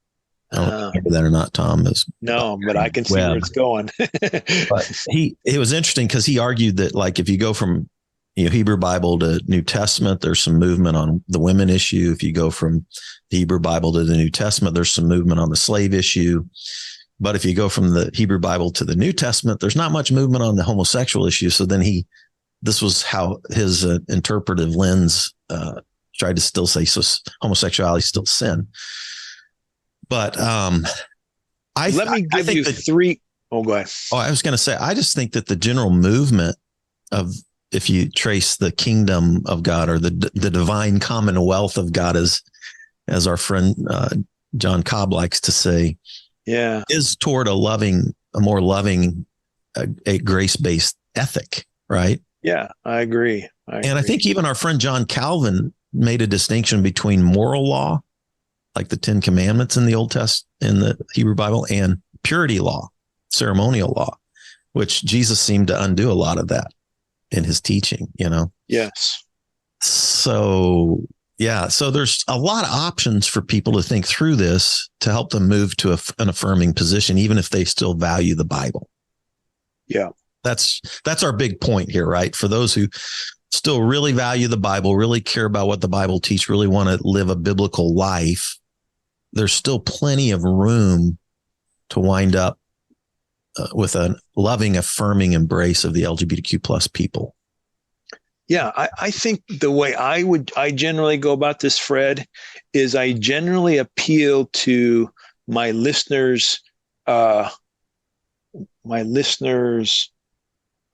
I don't know if you remember that or not, Tom. No, but I can see where it's going. But it was interesting because he argued that, like, if you go from Hebrew Bible to New Testament, there's some movement on the women issue. If you go from the Hebrew Bible to the New Testament, there's some movement on the slave issue. But if you go from the Hebrew Bible to the New Testament, there's not much movement on the homosexual issue. So then this was how his interpretive lens tried to still say, so homosexuality is still sin. But let me give you three. Oh, go ahead. Oh, I was going to say, I just think that the general movement of, if you trace the kingdom of God or the divine commonwealth of God, as our friend John Cobb likes to say, is toward a more loving, a grace-based ethic, right? Yeah, I agree. And I think even our friend John Calvin made a distinction between moral law, like the 10 Commandments in the Old Testament, in the Hebrew Bible, and purity law, ceremonial law, which Jesus seemed to undo a lot of that in his teaching, Yes. So there's a lot of options for people to think through this to help them move to an affirming position, even if they still value the Bible. Yeah. That's our big point here, right? For those who still really value the Bible, really care about what the Bible teaches, really want to live a biblical life, there's still plenty of room to wind up with a loving, affirming embrace of the LGBTQ plus people. Yeah, I think the way I generally go about this, Fred, is I generally appeal to my listeners' uh,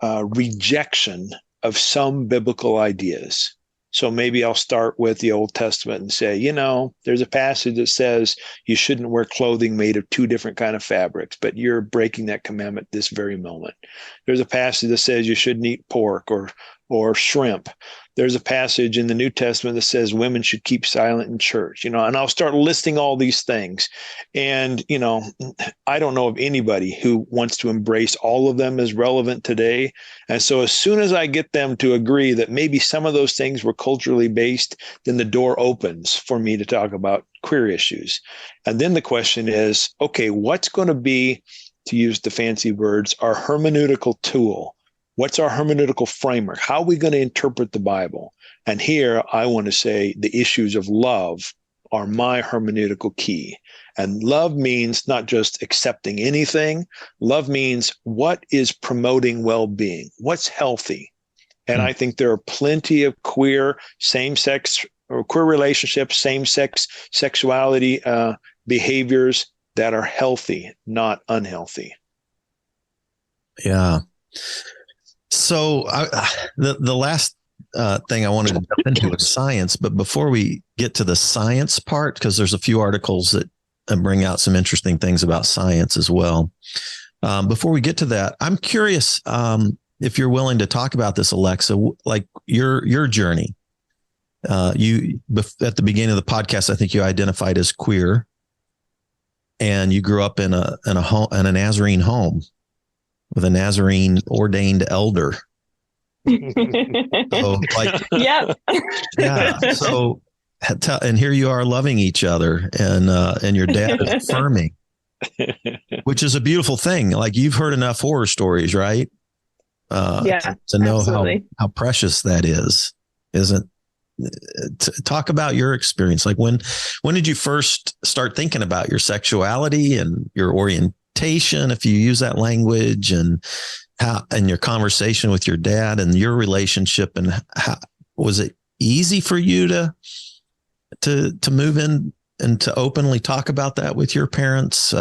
rejection of some biblical ideas. So maybe I'll start with the Old Testament and say, there's a passage that says you shouldn't wear clothing made of two different kind of fabrics, but you're breaking that commandment this very moment. There's a passage that says you shouldn't eat pork or shrimp. There's a passage in the New Testament that says women should keep silent in church, and I'll start listing all these things. And, I don't know of anybody who wants to embrace all of them as relevant today. And so as soon as I get them to agree that maybe some of those things were culturally based, then the door opens for me to talk about queer issues. And then the question is, okay, what's going to be, to use the fancy words, our hermeneutical tool? What's our hermeneutical framework? How are we going to interpret the Bible? And here I want to say the issues of love are my hermeneutical key. And love means not just accepting anything. Love means what is promoting well-being, what's healthy. And I think there are plenty of queer same-sex or queer relationships, same-sex sexuality behaviors that are healthy, not unhealthy. Yeah. So the last thing I wanted to jump into was science. But before we get to the science part, because there's a few articles that bring out some interesting things about science as well. Before we get to that, I'm curious if you're willing to talk about this, Alexa, like your journey. You at the beginning of the podcast, I think you identified as queer, and you grew up in a Nazarene home with a Nazarene ordained elder. So, yep. Yeah. So, and here you are loving each other, and your dad is affirming, which is a beautiful thing. Like, you've heard enough horror stories, right? Yeah. To know absolutely. how precious that is, isn't? Talk about your experience. Like, when did you first start thinking about your sexuality and your orientation, if you use that language, and how, and your conversation with your dad and your relationship, and how was it easy for you to move in and to openly talk about that with your parents?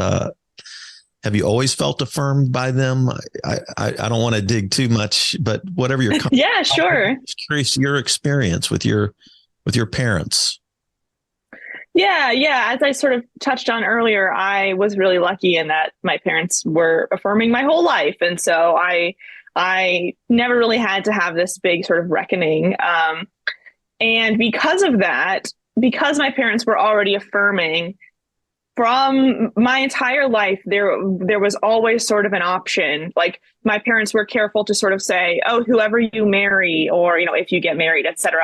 Have you always felt affirmed by them? I don't want to dig too much, but whatever your yeah, sure. I'm curious your experience with your parents. Yeah. As I sort of touched on earlier, I was really lucky in that my parents were affirming my whole life. And so I never really had to have this big sort of reckoning. And because of that, because my parents were already affirming, from my entire life, there was always sort of an option. Like, my parents were careful to sort of say, oh, whoever you marry, or, if you get married, etc.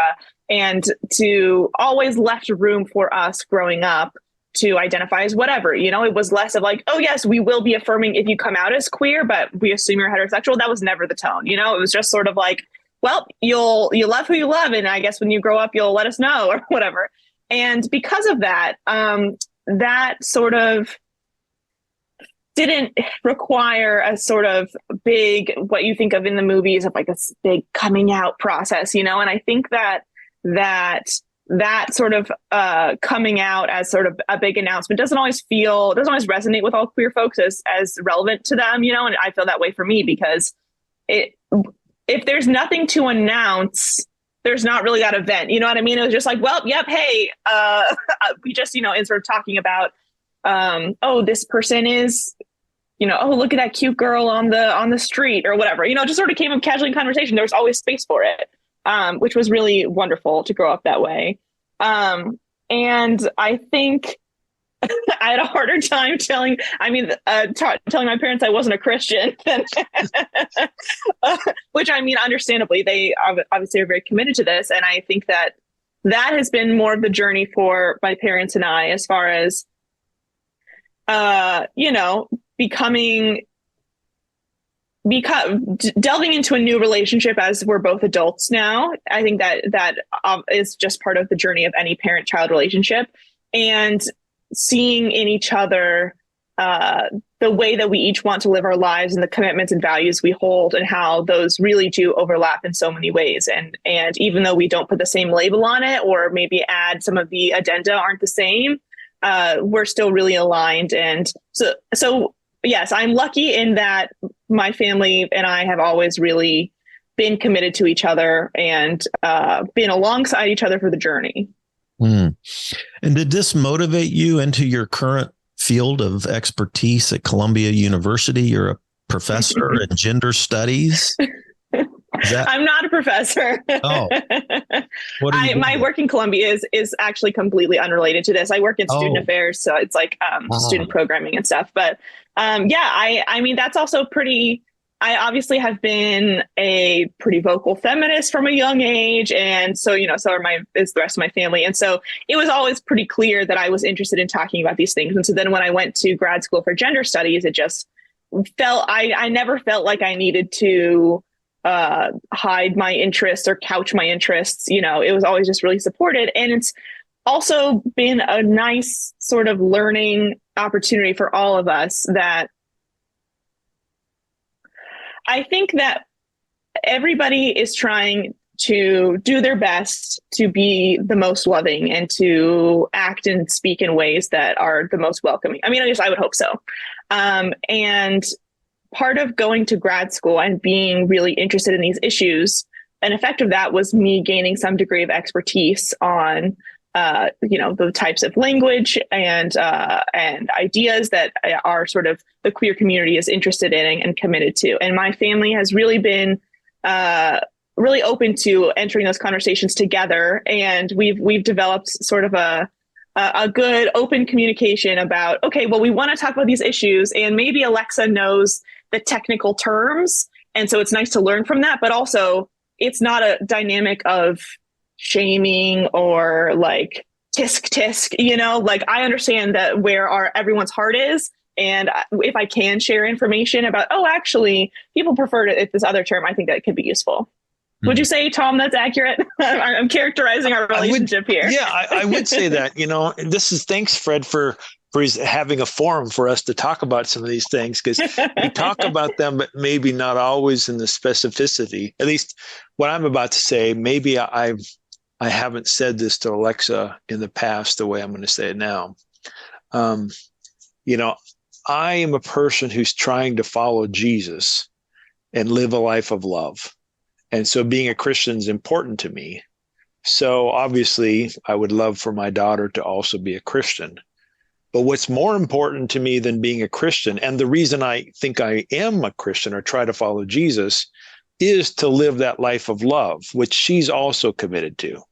And to always left room for us growing up to identify as whatever. It was less of like, oh, yes, we will be affirming if you come out as queer, but we assume you're heterosexual. That was never the tone. It was just sort of like, well, you love who you love, and I guess when you grow up, you'll let us know, or whatever. And because of that, that sort of didn't require a sort of big, what you think of in the movies of like a big coming out process, and I think that sort of coming out as sort of a big announcement doesn't always resonate with all queer folks as relevant to them, and I feel that way for me, because if there's nothing to announce, there's not really that event. You know what I mean? It was just like, well, yep. Hey, we just, in sort of talking about, oh, this person is, oh, look at that cute girl on the street or whatever, just sort of came up casually in conversation. There was always space for it, which was really wonderful to grow up that way. And I think I had a harder time telling my parents I wasn't a Christian, which understandably, they obviously are very committed to this. And I think that has been more of the journey for my parents and I, as far as, delving into a new relationship as we're both adults now. I think that is just part of the journey of any parent-child relationship, and seeing in each other the way that we each want to live our lives and the commitments and values we hold, and how those really do overlap in so many ways. And even though we don't put the same label on it, or maybe add some of the addenda aren't the same, we're still really aligned. And so yes, I'm lucky in that my family and I have always really been committed to each other and been alongside each other for the journey. Mm. And did this motivate you into your current field of expertise at Columbia University? You're a professor in gender studies. I'm not a professor. Oh, what are you my work in Columbia is actually completely unrelated to this. I work in student affairs, so it's like student programming and stuff. But I mean, that's also pretty. I obviously have been a pretty vocal feminist from a young age. And so, so is the rest of my family. And so it was always pretty clear that I was interested in talking about these things. And so then when I went to grad school for gender studies, it just felt, I never felt like I needed to hide my interests or couch my interests. It was always just really supported. And it's also been a nice sort of learning opportunity for all of us that I think that everybody is trying to do their best to be the most loving and to act and speak in ways that are the most welcoming. I mean, at least I would hope so. And part of going to grad school and being really interested in these issues, an effect of that was me gaining some degree of expertise on the types of language and ideas that are sort of the queer community is interested in and committed to. And my family has really been really open to entering those conversations together. And we've developed sort of a good open communication about, okay, well, we want to talk about these issues, and maybe Alexa knows the technical terms. And so it's nice to learn from that, but also it's not a dynamic of shaming or like tisk, like I understand that where everyone's heart is. And if I can share information about, actually people prefer this other term, I think that could be useful. Mm-hmm. Would you say, Tom, that's accurate? I'm characterizing our relationship here. Yeah, I would say that, thanks, Fred, for having a forum for us to talk about some of these things, because we talk about them, but maybe not always in the specificity. At least what I'm about to say, maybe I haven't said this to Alexa in the past the way I'm going to say it now. I am a person who's trying to follow Jesus and live a life of love. And so being a Christian is important to me. So obviously I would love for my daughter to also be a Christian. But what's more important to me than being a Christian, and the reason I think I am a Christian or try to follow Jesus, is to live that life of love, which she's also committed to.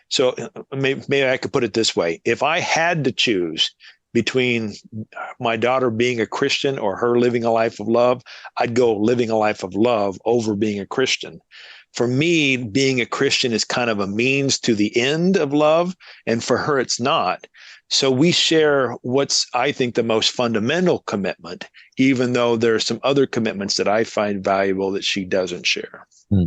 So maybe I could put it this way. If I had to choose between my daughter being a Christian or her living a life of love, I'd go living a life of love over being a Christian. For me, being a Christian is kind of a means to the end of love, and for her, it's not. So we share what's, I think, the most fundamental commitment, even though there are some other commitments that I find valuable that she doesn't share. Hmm.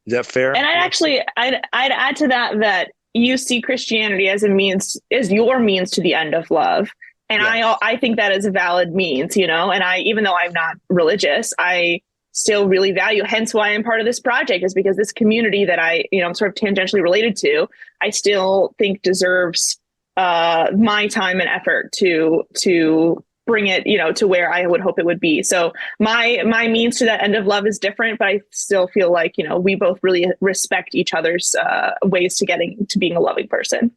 Is that fair? And I'd add to that you see Christianity as your means to the end of love. And yeah. I think that is a valid means, and even though I'm not religious, I still really value, hence why I'm part of this project, is because this community that I'm sort of tangentially related to, I still think deserves my time and effort to bring it, to where I would hope it would be. So my means to that end of love is different, but I still feel like, we both really respect each other's ways to getting to being a loving person.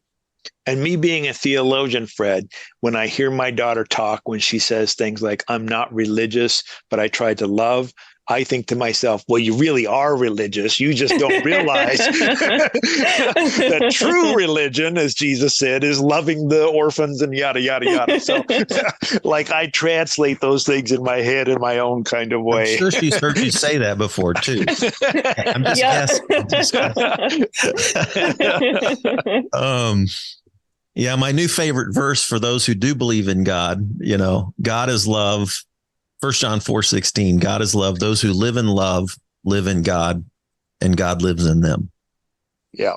And me being a theologian, Fred, when I hear my daughter talk, when she says things like, I'm not religious, but I try to love, I think to myself, well, you really are religious. You just don't realize that true religion, as Jesus said, is loving the orphans and yada, yada, yada. So like I translate those things in my head in my own kind of way. I'm sure she's heard you say that before, too. I'm just guessing. Yeah, my new favorite verse for those who do believe in God, God is love. 1 John 4:16, God is love. Those who live in love live in God, and God lives in them. Yeah.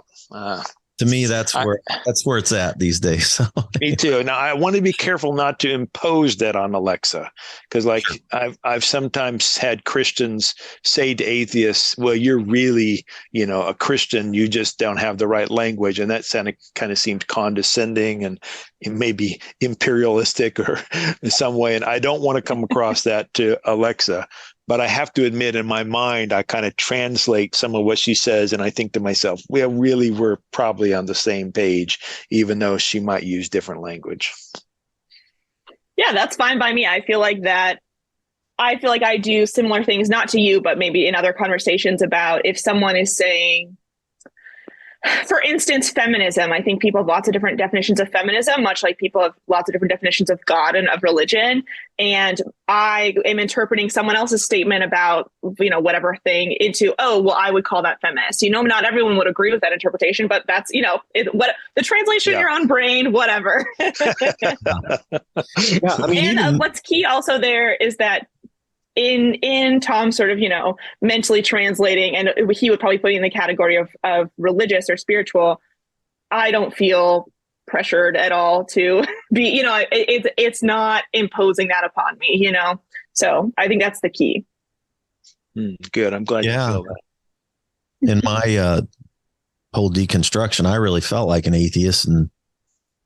To me, that's where it's at these days. So, Me too. Now, I want to be careful not to impose that on Alexa, because I've sometimes had Christians say to atheists, "Well, you're really, a Christian. You just don't have the right language," and that kind of seemed condescending and maybe imperialistic or in some way. And I don't want to come across that to Alexa. But I have to admit, in my mind, I kind of translate some of what she says, and I think to myself, well, really, we're probably on the same page, even though she might use different language. Yeah, that's fine by me. I feel like I do similar things, not to you, but maybe in other conversations about if someone is saying, for instance, feminism. I think people have lots of different definitions of feminism, much like people have lots of different definitions of God and of religion. And I am interpreting someone else's statement about, whatever thing into, oh, well, I would call that feminist. Not everyone would agree with that interpretation, but that's, what the translation in your own brain, whatever. What's key also there is that in Tom sort of, mentally translating, and he would probably put in the category of religious or spiritual. I don't feel pressured at all to be, it's not imposing that upon me, So I think that's the key. Good. I'm glad you feel that. In my whole deconstruction, I really felt like an atheist and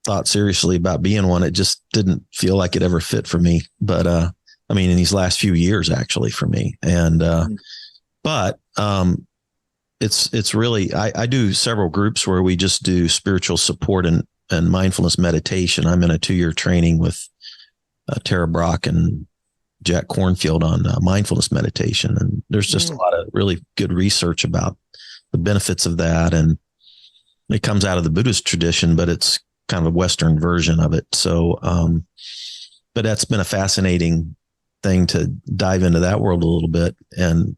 thought seriously about being one. It just didn't feel like it ever fit for me. But, in these last few years, actually, for me. And, but it's really, I do several groups where we just do spiritual support and mindfulness meditation. I'm in a 2-year training with Tara Brock and Jack Cornfield on mindfulness meditation. And there's just a lot of really good research about the benefits of that. And it comes out of the Buddhist tradition, but it's kind of a Western version of it. So, but that's been a fascinating thing to dive into that world a little bit. And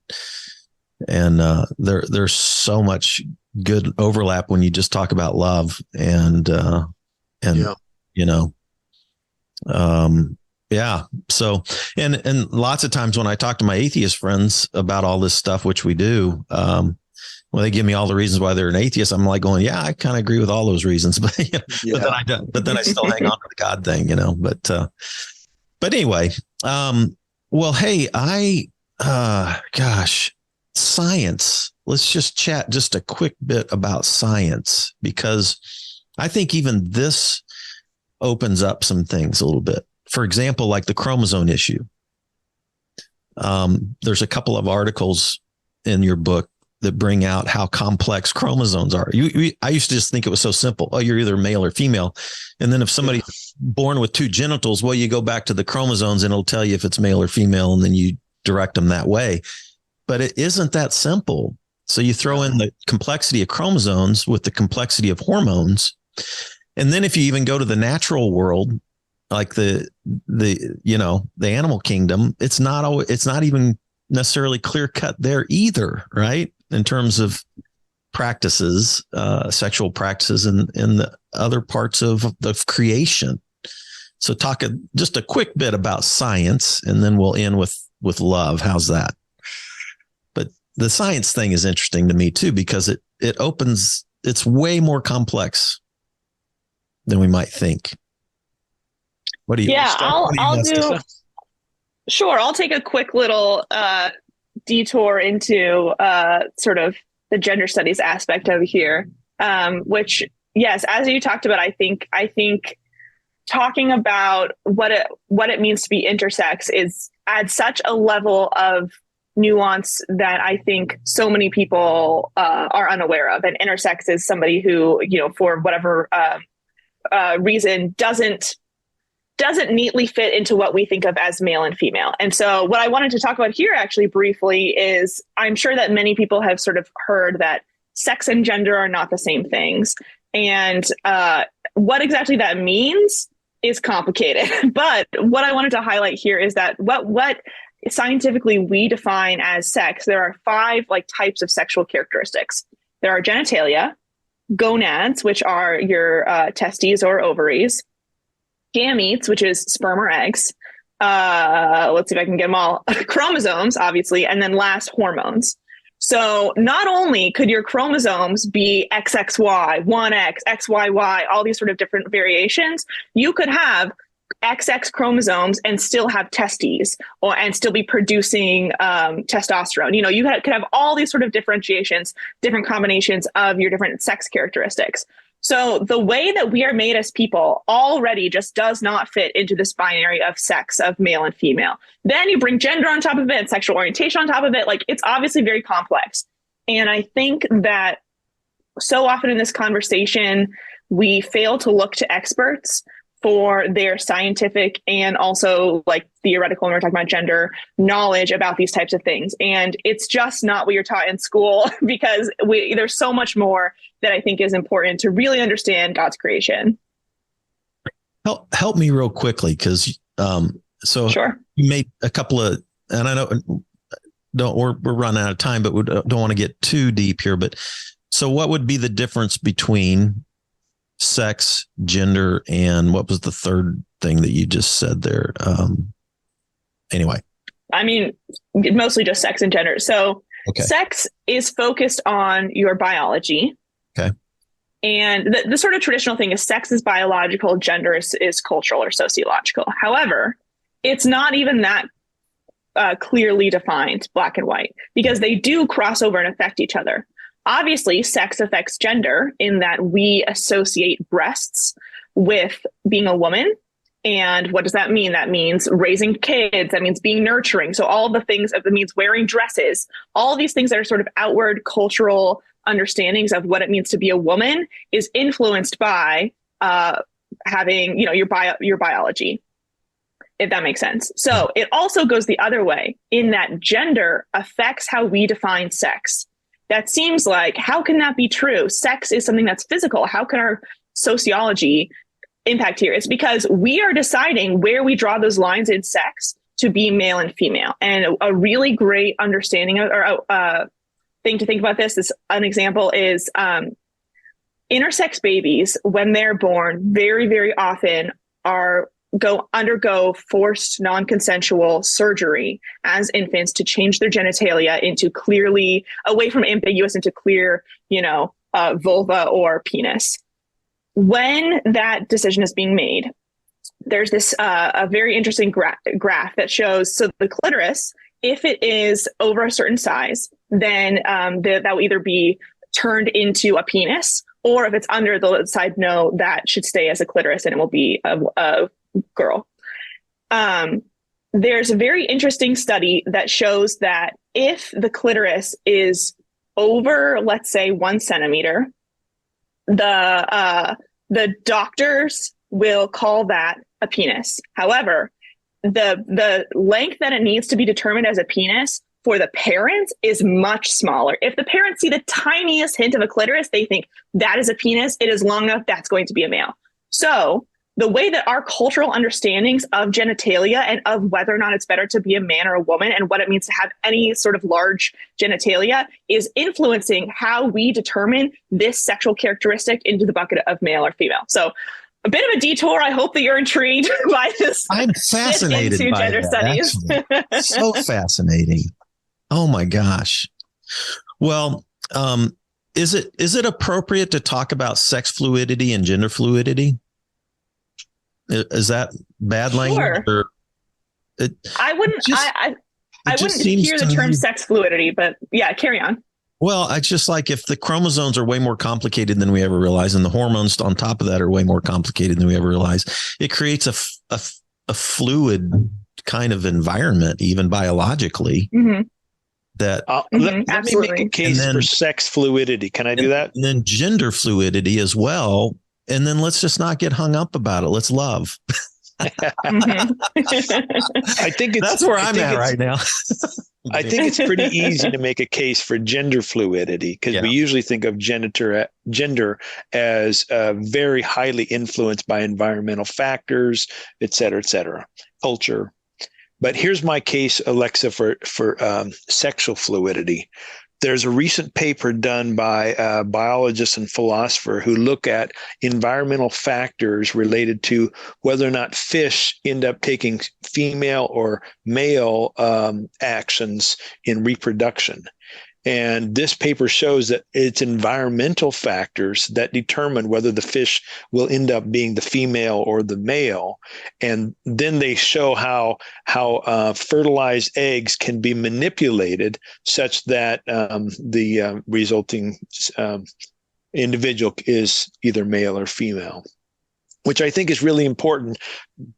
there's so much good overlap when you just talk about love and So, and lots of times when I talk to my atheist friends about all this stuff, which we do, when they give me all the reasons why they're an atheist, I'm like going, yeah, I kind of agree with all those reasons, but but then I still hang on to the God thing, but anyway, well, hey, science, let's just chat just a quick bit about science, because I think even this opens up some things a little bit. For example, like the chromosome issue. There's a couple of articles in your book that bring out how complex chromosomes are. I used to just think it was so simple. Oh, you're either male or female. And then if somebody's born with 2 genitals, well, you go back to the chromosomes and it'll tell you if it's male or female, and then you direct them that way. But it isn't that simple. So you throw in the complexity of chromosomes with the complexity of hormones. And then if you even go to the natural world, like the animal kingdom, it's not even necessarily clear cut there either, right? In terms of practices, sexual practices in the other parts of creation. So talk just a quick bit about science, and then we'll end with love. How's that? But the science thing is interesting to me too, because it opens, it's way more complex than we might think. What do you? Yeah, I'll do. Sure, I'll take a quick little detour into sort of the gender studies aspect of here, which, yes, as you talked about, I think talking about what it means to be intersex adds such a level of nuance that I think so many people are unaware of. And intersex is somebody who, for whatever reason, doesn't neatly fit into what we think of as male and female. And so what I wanted to talk about here actually briefly is, I'm sure that many people have sort of heard that sex and gender are not the same things. And what exactly that means is complicated. But what I wanted to highlight here is that what scientifically we define as sex, there are 5 types of sexual characteristics. There are genitalia, gonads, which are your testes or ovaries, gametes, which is sperm or eggs. Let's see if I can get them all. Chromosomes, obviously, and then last, hormones. So not only could your chromosomes be XXY, 1X, XYY, all these sort of different variations, you could have XX chromosomes and still have testes and still be producing testosterone. You could have all these sort of differentiations, different combinations of your different sex characteristics. So the way that we are made as people already just does not fit into this binary of sex, of male and female. Then you bring gender on top of it and sexual orientation on top of it. Like, it's obviously very complex. And I think that so often in this conversation, we fail to look to experts for their scientific and also like theoretical, when we're talking about gender, knowledge about these types of things. And it's just not what you're taught in school, because there's so much more that I think is important to really understand God's creation. Help me real quickly, because Sure. You made a couple of, and I know we're running out of time, but we don't want to get too deep here. But so what would be the difference between sex, gender, and what was the third thing that you just said there? Anyway. I mean, mostly just sex and gender. So Sex is focused on your biology. Okay. And the sort of traditional thing is sex is biological, gender is cultural or sociological. However, it's not even that clearly defined, black and white, because they do cross over and affect each other. Obviously, sex affects gender in that we associate breasts with being a woman. And what does that mean? That means raising kids. That means being nurturing. So all the things, that means wearing dresses, all these things that are sort of outward cultural understandings of what it means to be a woman is influenced by having, your biology, if that makes sense. So it also goes the other way in that gender affects how we define sex. That seems like, how can that be true? Sex is something that's physical. How can our sociology impact here? It's because we are deciding where we draw those lines in sex to be male and female. And a really great understanding or thing to think about this is an example is intersex babies, when they're born, very, very often undergo forced non-consensual surgery as infants to change their genitalia into clearly away from ambiguous into clear, vulva or penis. When that decision is being made, there's this a very interesting graph that shows, so the clitoris, if it is over a certain size, then that will either be turned into a penis, or if it's under the side, no, that should stay as a clitoris and it will be a girl. There's a very interesting study that shows that if the clitoris is over, let's say, 1 centimeter, the doctors will call that a penis. However, the length that it needs to be determined as a penis for the parents is much smaller. If the parents see the tiniest hint of a clitoris, they think that is a penis. It is long enough. That's going to be a male. So the way that our cultural understandings of genitalia and of whether or not it's better to be a man or a woman and what it means to have any sort of large genitalia is influencing how we determine this sexual characteristic into the bucket of male or female. So a bit of a detour. I hope that you're intrigued by this. I'm fascinated by gender studies. So fascinating. Oh my gosh. Well, is it appropriate to talk about sex fluidity and gender fluidity? Is that bad language? Sure. I wouldn't hear the term sex fluidity, but yeah, carry on. Well, it's just like if the chromosomes are way more complicated than we ever realize, and the hormones on top of that are way more complicated than we ever realize, it creates a fluid kind of environment, even biologically. Mm-hmm. That let me make a case for sex fluidity. Can I do that? And then gender fluidity as well. And then let's just not get hung up about it. Let's love. I think that's where I'm at right now. I think it's pretty easy to make a case for gender fluidity because we usually think of gender as very highly influenced by environmental factors, et cetera, culture. But here's my case, Alexa, for sexual fluidity. There's a recent paper done by a biologist and philosopher who look at environmental factors related to whether or not fish end up taking female or male actions in reproduction. And this paper shows that it's environmental factors that determine whether the fish will end up being the female or the male. And then they show how fertilized eggs can be manipulated such that the resulting individual is either male or female, which I think is really important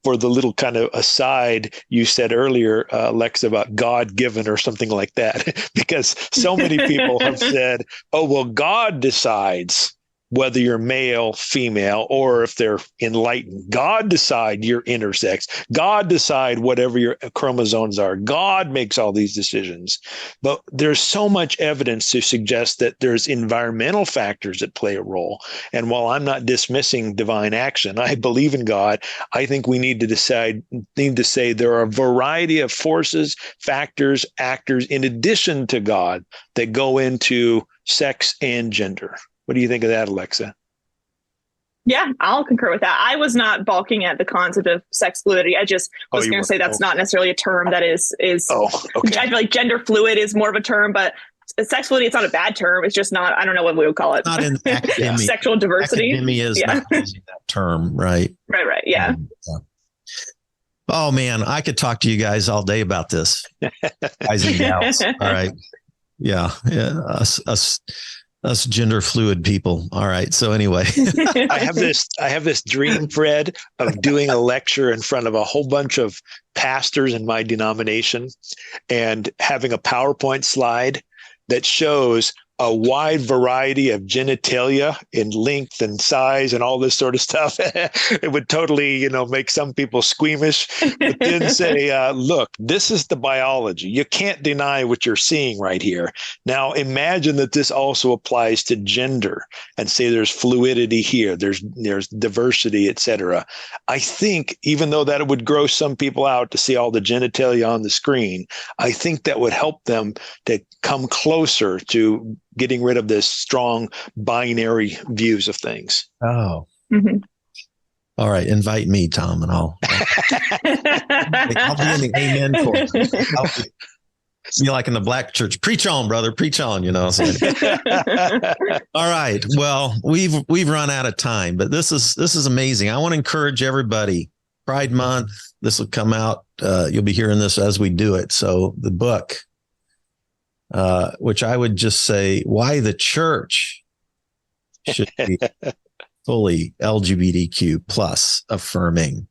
for the little kind of aside you said earlier, Alexa, about God-given or something like that, because so many people have said, oh, well, God decides whether you're male, female, or if they're enlightened. God decide you're intersex. God decide whatever your chromosomes are. God makes all these decisions. But there's so much evidence to suggest that there's environmental factors that play a role. And while I'm not dismissing divine action, I believe in God. I think we need to say there are a variety of forces, factors, actors in addition to God that go into sex and gender. What do you think of that, Alexa? Yeah, I'll concur with that. I was not balking at the concept of sex fluidity. I just was going to say that's not necessarily a term that is. Okay. I feel like gender fluid is more of a term, but sex fluidity, it's not a bad term. It's just not, I don't know what we would call it. Not in academia. Sexual diversity. Academia is not using that term, right? Right. Yeah. Oh man, I could talk to you guys all day about this. Guys and gals. All right. Yeah. Us gender fluid people. All right. So anyway, I have this dream, Fred, of doing a lecture in front of a whole bunch of pastors in my denomination and having a PowerPoint slide that shows a wide variety of genitalia in length and size and all this sort of stuff. It would totally, make some people squeamish, but then say, look, this is the biology. You can't deny what you're seeing right here. Now imagine that this also applies to gender and say there's fluidity here, there's diversity, etc. I think even though that would gross some people out to see all the genitalia on the screen, I think that would help them to come closer to getting rid of this strong binary views of things. Oh. Mm-hmm. All right. Invite me, Tom, and I'll be in the amen chorus. You like in the black church, preach on, brother, preach on, All right. Well, we've run out of time, but this is amazing. I want to encourage everybody. Pride Month, this will come out. You'll be hearing this as we do it. So the book, which I would just say why the church should be fully LGBTQ plus affirming.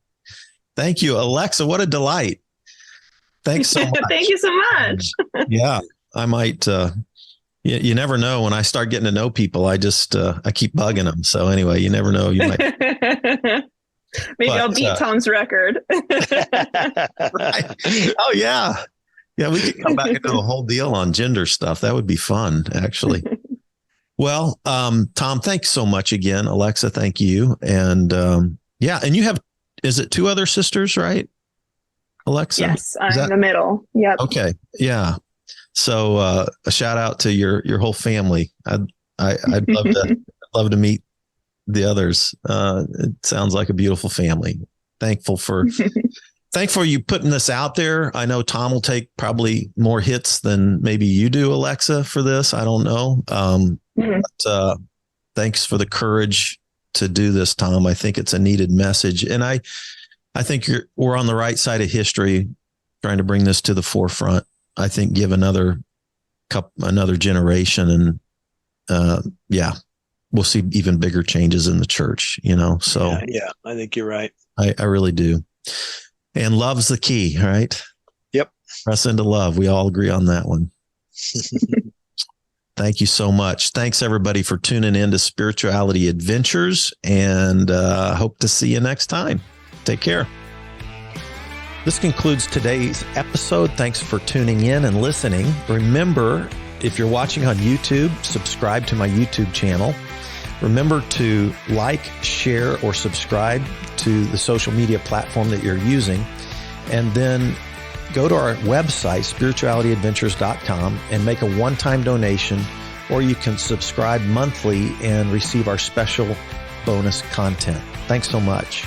Thank you, Alexa. What a delight. Thanks so much. Thank you so much. Yeah, I might, you never know. When I start getting to know people, I just, I keep bugging them. So anyway, you never know. You might. Maybe I'll beat Tom's record. Right. Oh yeah. Yeah, we could come back into the whole deal on gender stuff. That would be fun, actually. Well, Tom, thanks so much again. Alexa, thank you. And and you have, is it two other sisters, right? Alexa? Yes, I'm in the middle. Yep. Okay. Yeah. So a shout out to your whole family. I'd love to meet the others. It sounds like a beautiful family. Thankful for you putting this out there. I know Tom will take probably more hits than maybe you do, Alexa, for this. I don't know. But thanks for the courage to do this, Tom. I think it's a needed message. And I think we're on the right side of history trying to bring this to the forefront. I think give another generation and we'll see even bigger changes in the church, so. Yeah, I think you're right. I really do. And love's the key, right? Yep. Press into love. We all agree on that one. Thank you so much. Thanks everybody for tuning in to Spirituality Adventures, and hope to see you next time. Take care. This concludes today's episode. Thanks for tuning in and listening. Remember, if you're watching on YouTube, subscribe to my YouTube channel. Remember to like, share, or subscribe to the social media platform that you're using. And then go to our website, spiritualityadventures.com, and make a one-time donation, or you can subscribe monthly and receive our special bonus content. Thanks so much.